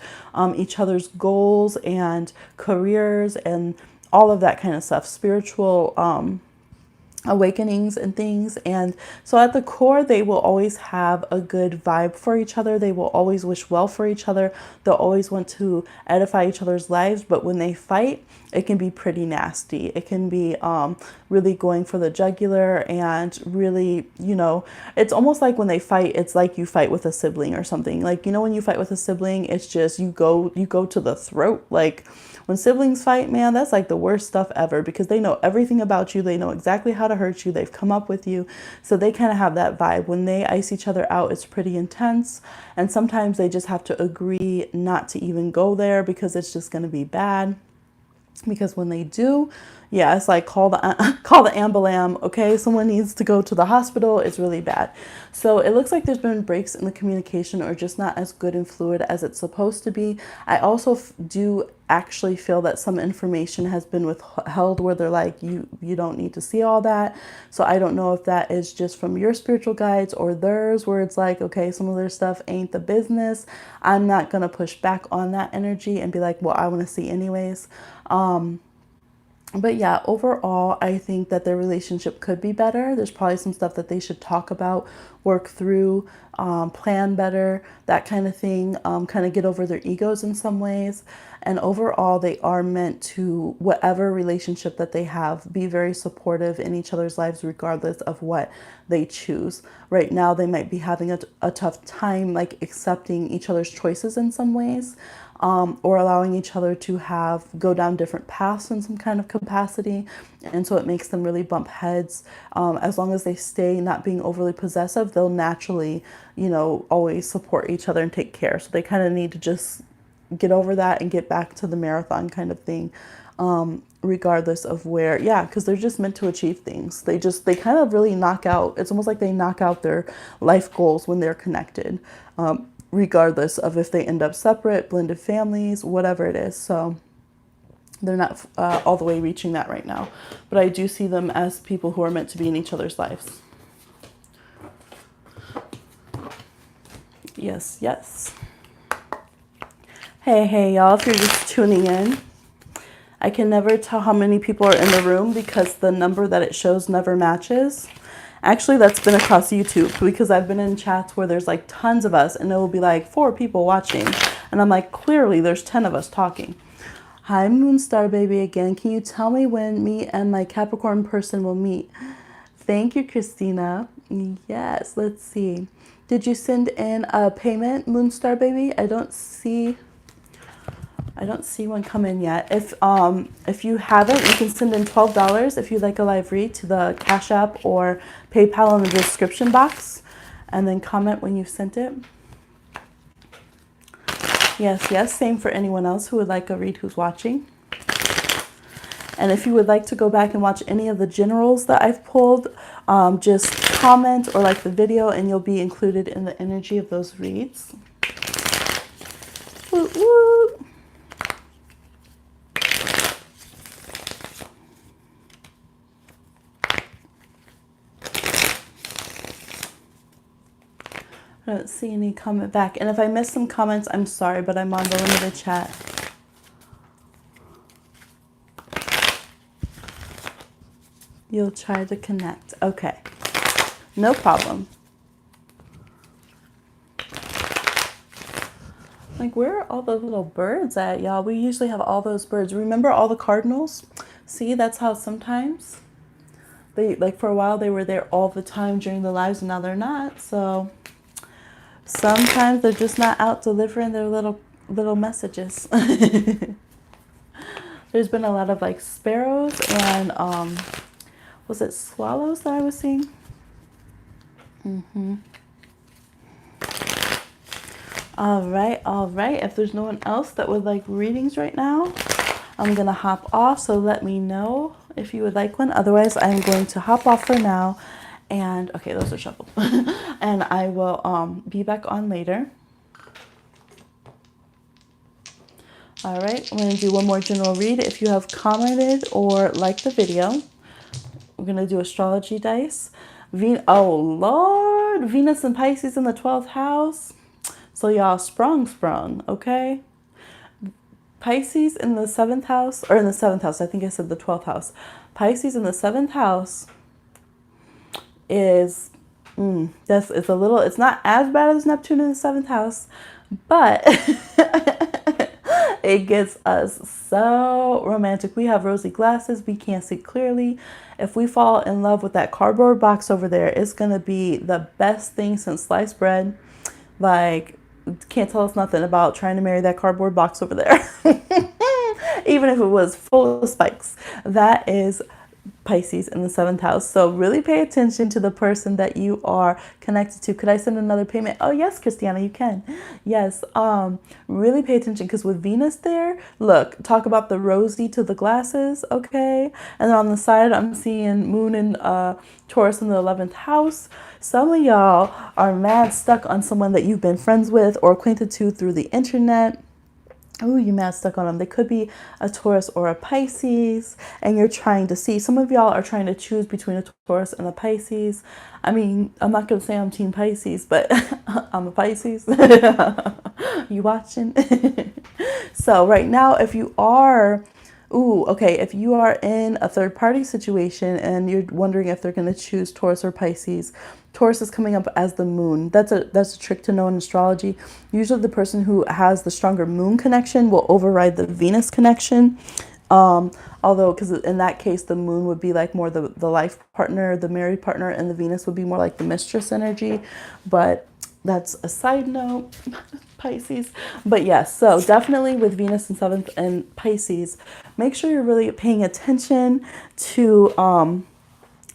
each other's goals and careers and all of that kind of stuff. Spiritual, awakenings and things. And so at the core, they will always have a good vibe for each other. They will always wish well for each other. They'll always want to edify each other's lives. But when they fight, it can be pretty nasty. It can be really going for the jugular, and really, you know, it's almost like when they fight, it's like you fight with a sibling or something. Like, you know, when you fight with a sibling, it's just you go to the throat. Like when siblings fight, man, that's like the worst stuff ever, because they know everything about you. They know exactly how to hurt you. They've come up with you. So they kind of have that vibe. When they ice each other out, it's pretty intense. And sometimes they just have to agree not to even go there, because it's just going to be bad. Because when they do, yeah, it's like call the ambulam. Okay, someone needs to go to the hospital. It's really bad. So it looks like there's been breaks in the communication, or just not as good and fluid as it's supposed to be. I also do actually feel that some information has been withheld, where they're like, you don't need to see all that. So I don't know if that is just from your spiritual guides or theirs, where it's like, okay, some of their stuff ain't the business. I'm not gonna push back on that energy and be like, well, I want to see anyways. But yeah, overall, I think that their relationship could be better. There's probably some stuff that they should talk about, work through, plan better, that kind of thing, kind of get over their egos in some ways. And overall, they are meant to, whatever relationship that they have, be very supportive in each other's lives, regardless of what they choose. Right now, they might be having a tough time, like accepting each other's choices in some ways. Or allowing each other to go down different paths in some kind of capacity. And so it makes them really bump heads. As long as they stay not being overly possessive, they'll naturally, you know, always support each other and take care. So they kind of need to just get over that and get back to the marathon kind of thing. Regardless of where, yeah, because they're just meant to achieve things. They kind of really knock out, it's almost like they knock out their life goals when they're connected. Regardless of if they end up separate, blended families, whatever it is. So they're not all the way reaching that right now. But I do see them as people who are meant to be in each other's lives. Yes, yes. Hey, y'all, if you're just tuning in, I can never tell how many people are in the room because the number that it shows never matches. Actually, that's been across YouTube, because I've been in chats where there's like tons of us and it will be like 4 people watching. And I'm like, clearly there's 10 of us talking. Hi, Moonstar Baby again. Can you tell me when me and my Capricorn person will meet? Thank you, Christina. Yes, let's see. Did you send in a payment, Moonstar Baby? I don't see one come in yet. If you haven't, you can send in $12 if you'd like a live read to the Cash App or PayPal in the description box, and then comment when you've sent it. Yes, same for anyone else who would like a read who's watching. And if you would like to go back and watch any of the generals that I've pulled, just comment or like the video and you'll be included in the energy of those reads. Woo, woo. I don't see any comment back. And if I missed some comments, I'm sorry, but I'm on the limited chat. You'll try to connect. Okay. No problem. Like, where are all the little birds at, y'all? We usually have all those birds. Remember all the cardinals? See, that's how sometimes they, like, for a while they were there all the time during the lives, and now they're not. So sometimes they're just not out delivering their little messages. There's been a lot of like sparrows and was it swallows that I was seeing? All right, all right. If there's no one else that would like readings right now, I'm gonna hop off. So let me know if you would like one. Otherwise, I'm going to hop off for now. And okay, those are shuffled. And I will be back on later. All right, I'm gonna do one more general read. If you have commented or liked the video, we're gonna do astrology dice. Oh Lord, Venus and Pisces in the 12th house. So y'all sprung, okay? Pisces in the 7th house, or in the 7th house, I think I said the 12th house. Pisces in the 7th house is, it's a little, it's not as bad as Neptune in the 7th house, but it gets us so romantic. We have rosy glasses. We can't see clearly. If we fall in love with that cardboard box over there, it's going to be the best thing since sliced bread. Like, can't tell us nothing about trying to marry that cardboard box over there. Even if it was full of spikes. That is Pisces in the 7th house. So really pay attention to the person that you are connected to. Could I send another payment? Oh yes, Christiana, you can. Yes. Really pay attention, because with Venus there, look, talk about the rosy to the glasses, okay? And then on the side, I'm seeing Moon and Taurus in the 11th house. Some of y'all are mad stuck on someone that you've been friends with or acquainted to through the internet. Oh, you mad stuck on them. They could be a Taurus or a Pisces, and you're trying to see. Some of y'all are trying to choose between a Taurus and a Pisces. I mean, I'm not going to say I'm Team Pisces, but I'm a Pisces. You watching? So right now, if you are... if you are in a third party situation and you're wondering if they're going to choose Taurus or Pisces, Taurus is coming up as the moon. That's a trick to know in astrology. Usually the person who has the stronger moon connection will override the Venus connection. Although, because in that case, the moon would be like more the life partner, the married partner, and the Venus would be more like the mistress energy. But that's a side note, Pisces. But yes, so definitely with Venus in 7th and Pisces, make sure you're really paying attention to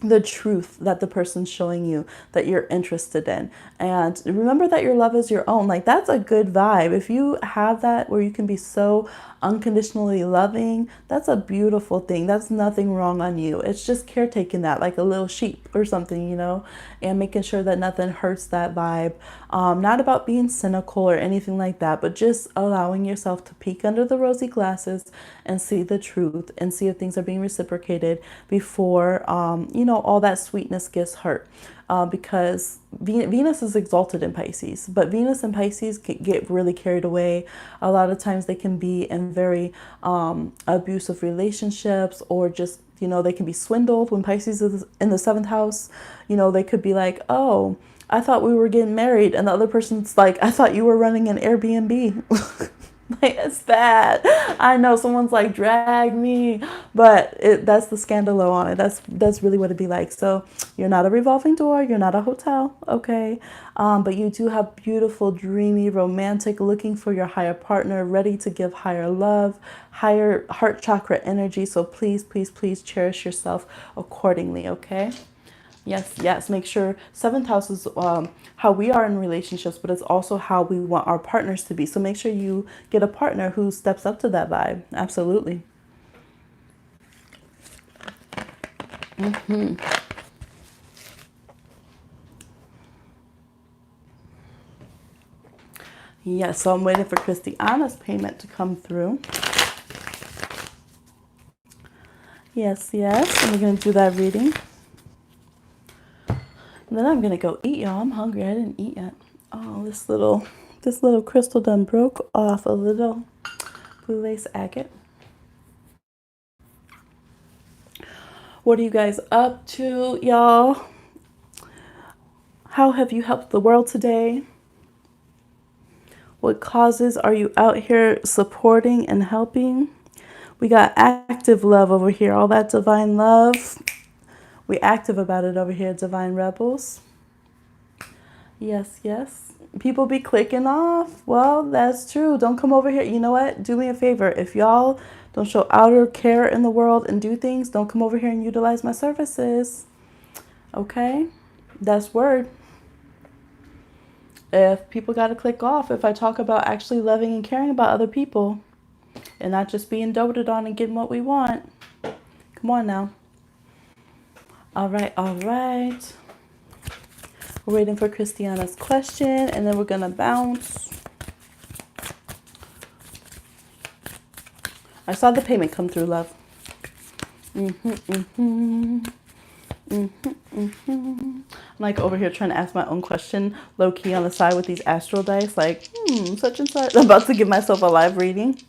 the truth that the person's showing you that you're interested in. And remember that your love is your own. Like, that's a good vibe. If you have that where you can be so unconditionally loving, that's a beautiful thing. That's nothing wrong on you. It's just caretaking that, like a little sheep or something, and making sure that nothing hurts that vibe. Not about being cynical or anything like that, but just allowing yourself to peek under the rosy glasses and see the truth and see if things are being reciprocated before, all that sweetness gets hurt. Because Venus is exalted in Pisces, but Venus and Pisces can get really carried away. A lot of times they can be in very abusive relationships, or just, they can be swindled. When Pisces is in the 7th house, they could be like, oh, I thought we were getting married. And the other person's like, I thought you were running an Airbnb. Like, it's bad. I know someone's like, drag me, but that's the scandalo on it. That's really what it'd be like. So you're not a revolving door. You're not a hotel. Okay. But you do have beautiful, dreamy, romantic, looking for your higher partner, ready to give higher love, higher heart chakra energy. So please, please, please cherish yourself accordingly. Okay. Yes. Make sure 7th house is how we are in relationships, but it's also how we want our partners to be. So make sure you get a partner who steps up to that vibe. Absolutely. Yes, so I'm waiting for Christiana's payment to come through. Yes. And we're going to do that reading. And then I'm gonna go eat, y'all. I'm hungry. I didn't eat yet. Oh, this little crystal done broke off a little blue lace agate. What are you guys up to, y'all? How have you helped the world today? What causes are you out here supporting and helping? We got active love over here, all that divine love. We active about it over here, divine rebels. Yes, yes. People be clicking off. Well, that's true. Don't come over here. You know what? Do me a favor. If y'all don't show outer care in the world and do things, don't come over here and utilize my services. Okay? That's word. If people got to click off, if I talk about actually loving and caring about other people and not just being doted on and getting what we want. Come on now. All right, all right. We're waiting for Christiana's question, and then we're going to bounce. I saw the payment come through, love. I'm like over here trying to ask my own question, low key on the side with these astral dice, like, such and such. I'm about to give myself a live reading.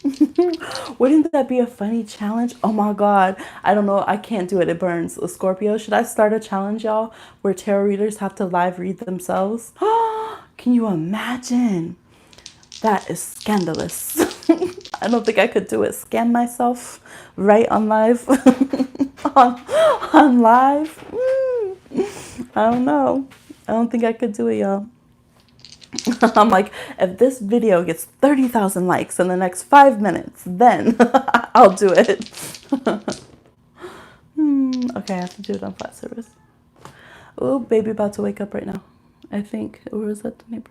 Wouldn't that be a funny challenge? Oh my God. I don't know. I can't do it. It burns. Scorpio, should I start a challenge, y'all, where tarot readers have to live read themselves? Can you imagine? That is scandalous. I don't think I could do it. Scam myself right on live. on live. I don't know. I don't think I could do it, y'all. I'm like, if this video gets 30,000 likes in the next 5 minutes, then I'll do it. Okay, I have to do it on flat service. Oh, baby about to wake up right now. I think. Or was that the neighbor?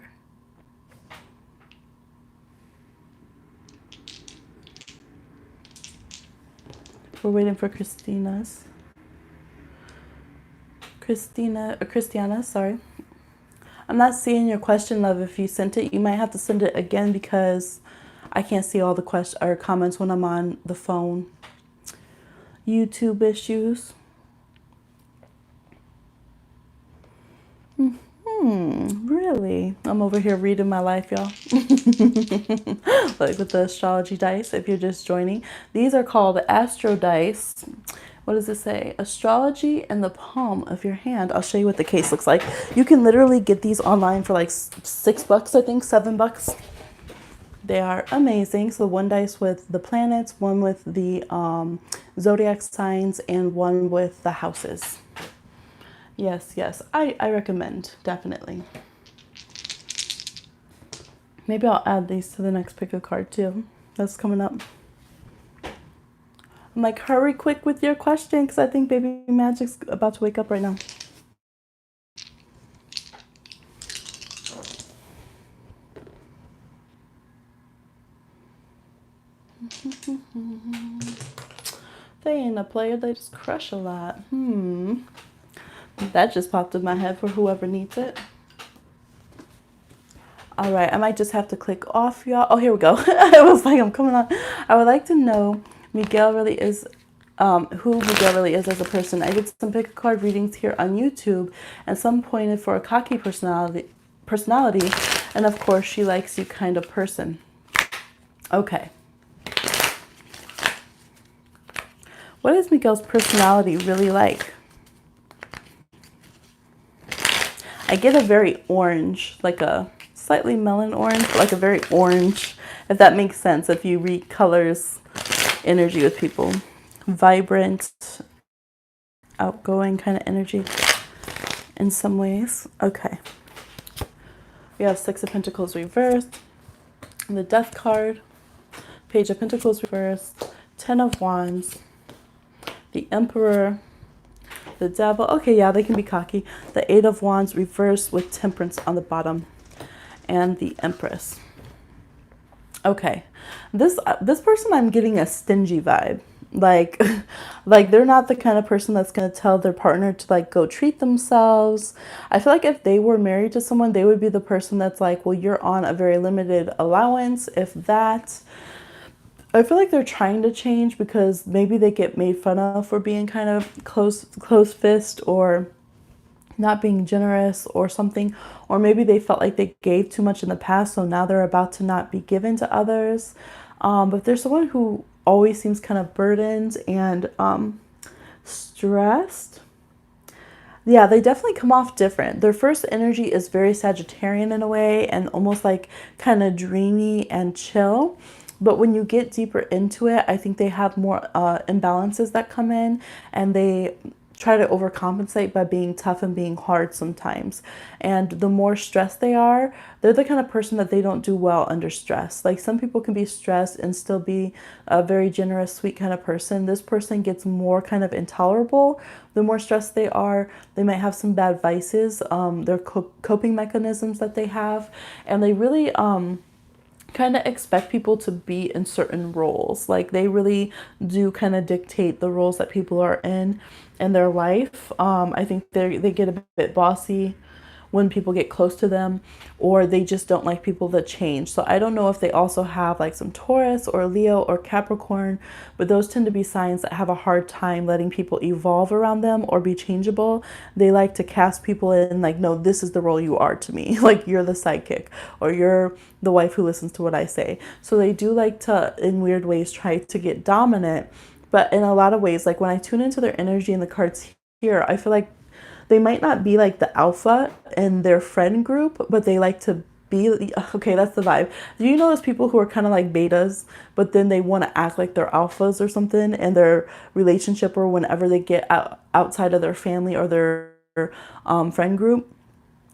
We're waiting for Christiana, sorry. I'm not seeing your question, love. If you sent it, you might have to send it again because I can't see all the questions or comments when I'm on the phone. YouTube issues. Really? I'm over here reading my life, y'all. Like with the astrology dice, if you're just joining. These are called astro dice. What does it say? Astrology in the palm of your hand. I'll show you what the case looks like. You can literally get these online for like $6, I think, $7. They are amazing. So one dice with the planets, one with the zodiac signs, and one with the houses. Yes, yes, I recommend, definitely. Maybe I'll add these to the next pick a card too. That's coming up. I'm like, hurry quick with your question because I think Baby Magic's about to wake up right now. They ain't a player, they just crush a lot. That just popped in my head for whoever needs it. All right, I might just have to click off, y'all. Oh, here we go. I was like, I'm coming on. I would like to know Miguel really is, who Miguel really is as a person. I did some pick a card readings here on YouTube, and some pointed for a cocky personality, and of course, she likes you kind of person. Okay. What is Miguel's personality really like? I get a very orange, like a slightly melon orange, but like a very orange, if that makes sense, if you read colors energy with people. Vibrant, outgoing kind of energy in some ways. Okay. We have Six of Pentacles reversed, the Death card, Page of Pentacles reversed, Ten of Wands, the Emperor, the Devil. Okay, yeah, they can be cocky. The Eight of Wands reversed with Temperance on the bottom, and the Empress. Okay, this person, I'm getting a stingy vibe. Like they're not the kind of person that's gonna tell their partner to like go treat themselves. I feel like if they were married to someone, they would be the person that's like, well, you're on a very limited allowance, if that. I feel like they're trying to change because maybe they get made fun of for being kind of close fist or not being generous or something. Or maybe they felt like they gave too much in the past, so now they're about to not be given to others. But there's someone who always seems kind of burdened and stressed. Yeah, they definitely come off different. Their first energy is very Sagittarian in a way and almost like kind of dreamy and chill. But when you get deeper into it, I think they have more imbalances that come in, and they try to overcompensate by being tough and being hard sometimes. And the more stressed they are, they're the kind of person that they don't do well under stress. Like some people can be stressed and still be a very generous, sweet kind of person. This person gets more kind of intolerable. The more stressed they are, they might have some bad vices, their coping mechanisms that they have, and they really kind of expect people to be in certain roles. Like they really do kind of dictate the roles that people are in their life. I think they get a bit bossy when people get close to them, or they just don't like people that change. So I don't know if they also have like some Taurus or Leo or Capricorn, but those tend to be signs that have a hard time letting people evolve around them or be changeable. They like to cast people in like, no, this is the role you are to me. Like you're the sidekick, or you're the wife who listens to what I say. So they do like to, in weird ways, try to get dominant. But in a lot of ways, like when I tune into their energy in the cards here, I feel like they might not be like the alpha in their friend group, but they like to be, okay, that's the vibe. Do you know those people who are kind of like betas, but then they want to act like they're alphas or something in their relationship, or whenever they get outside of their family or their friend group?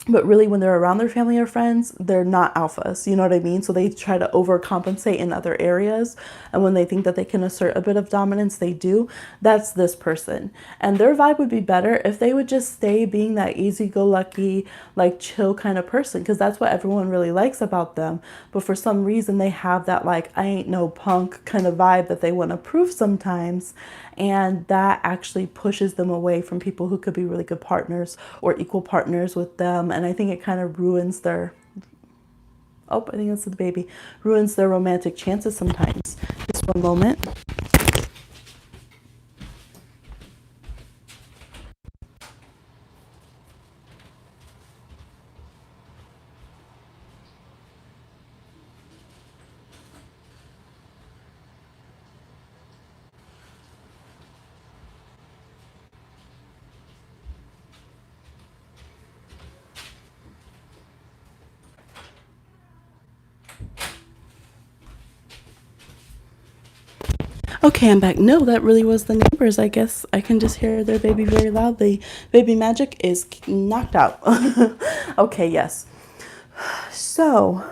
But really, when they're around their family or friends, they're not alphas. You know what I mean? So they try to overcompensate in other areas. And when they think that they can assert a bit of dominance, they do. That's this person. And their vibe would be better if they would just stay being that easy-go-lucky, like chill kind of person, because that's what everyone really likes about them. But for some reason, they have that like, I ain't no punk kind of vibe that they want to prove sometimes. And that actually pushes them away from people who could be really good partners or equal partners with them. And I think it kind of ruins their, oh, I think that's the baby, ruins their romantic chances sometimes. Just one moment. Okay, I'm back. No, that really was the neighbors. I guess I can just hear their baby very loudly. Baby magic is knocked out. Okay, yes. So,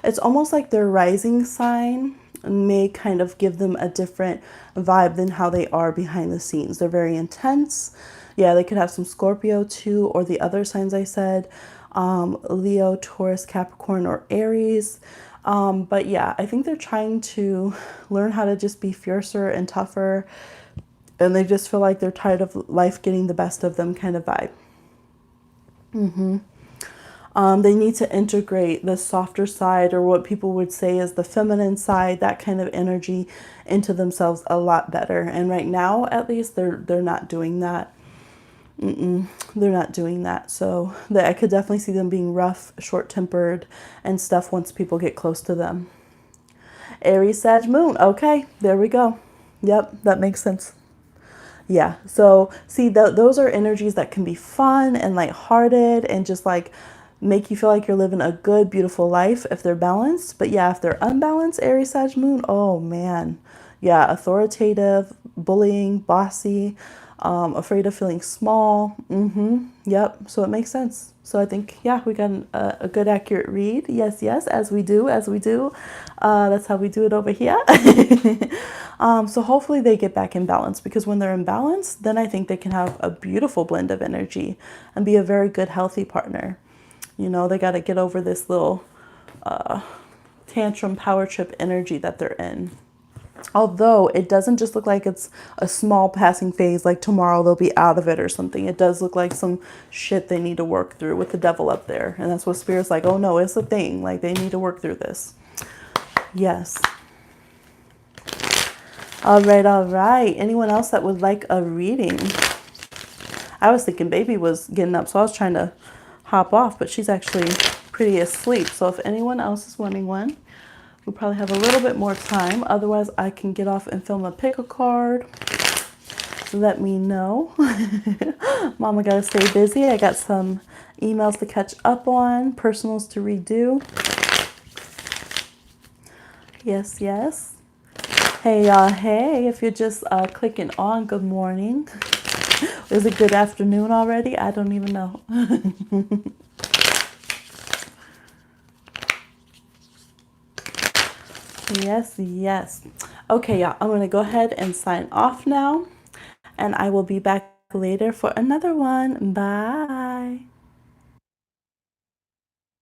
it's almost like their rising sign may kind of give them a different vibe than how they are behind the scenes. They're very intense. Yeah, they could have some Scorpio too, or the other signs I said, Leo, Taurus, Capricorn, or Aries. But yeah, I think they're trying to learn how to just be fiercer and tougher. And they just feel like they're tired of life getting the best of them kind of vibe. They need to integrate the softer side, or what people would say is the feminine side, that kind of energy into themselves a lot better. And right now, at least, they're not doing that. They're not doing that. So I could definitely see them being rough, short-tempered, and stuff once people get close to them. Aries, Sag, Moon. Okay, there we go. Yep, that makes sense. Yeah, so see, those are energies that can be fun and lighthearted and just like make you feel like you're living a good, beautiful life if they're balanced. But yeah, if they're unbalanced, Aries, Sag, Moon, oh man. Yeah, authoritative, bullying, bossy, afraid of feeling small. Yep, so it makes sense. So I think, yeah, we got a good, accurate read. Yes, yes, as we do, as we do. That's how we do it over here. So hopefully they get back in balance, because when they're in balance, then I think they can have a beautiful blend of energy and be a very good, healthy partner. You know, they got to get over this little tantrum power trip energy that they're in. Although it doesn't just look like it's a small passing phase, like tomorrow they'll be out of it or something. It does look like some shit they need to work through with the devil up there. And that's what Spirit's like, oh no, it's a thing. Like they need to work through this. Yes. All right, all right. Anyone else that would like a reading? I was thinking baby was getting up, so I was trying to hop off, but she's actually pretty asleep. So if anyone else is wanting one, we'll probably have a little bit more time. Otherwise, I can get off and film a pick a card. let me know. Mama gotta stay busy. I got some emails to catch up on, personals to redo. Yes, yes. Hey, y'all. Hey, if you're just clicking on, good morning. Is it good afternoon already? I don't even know. Yes, yes. Okay, y'all. I'm going to go ahead and sign off now. And I will be back later for another one. Bye.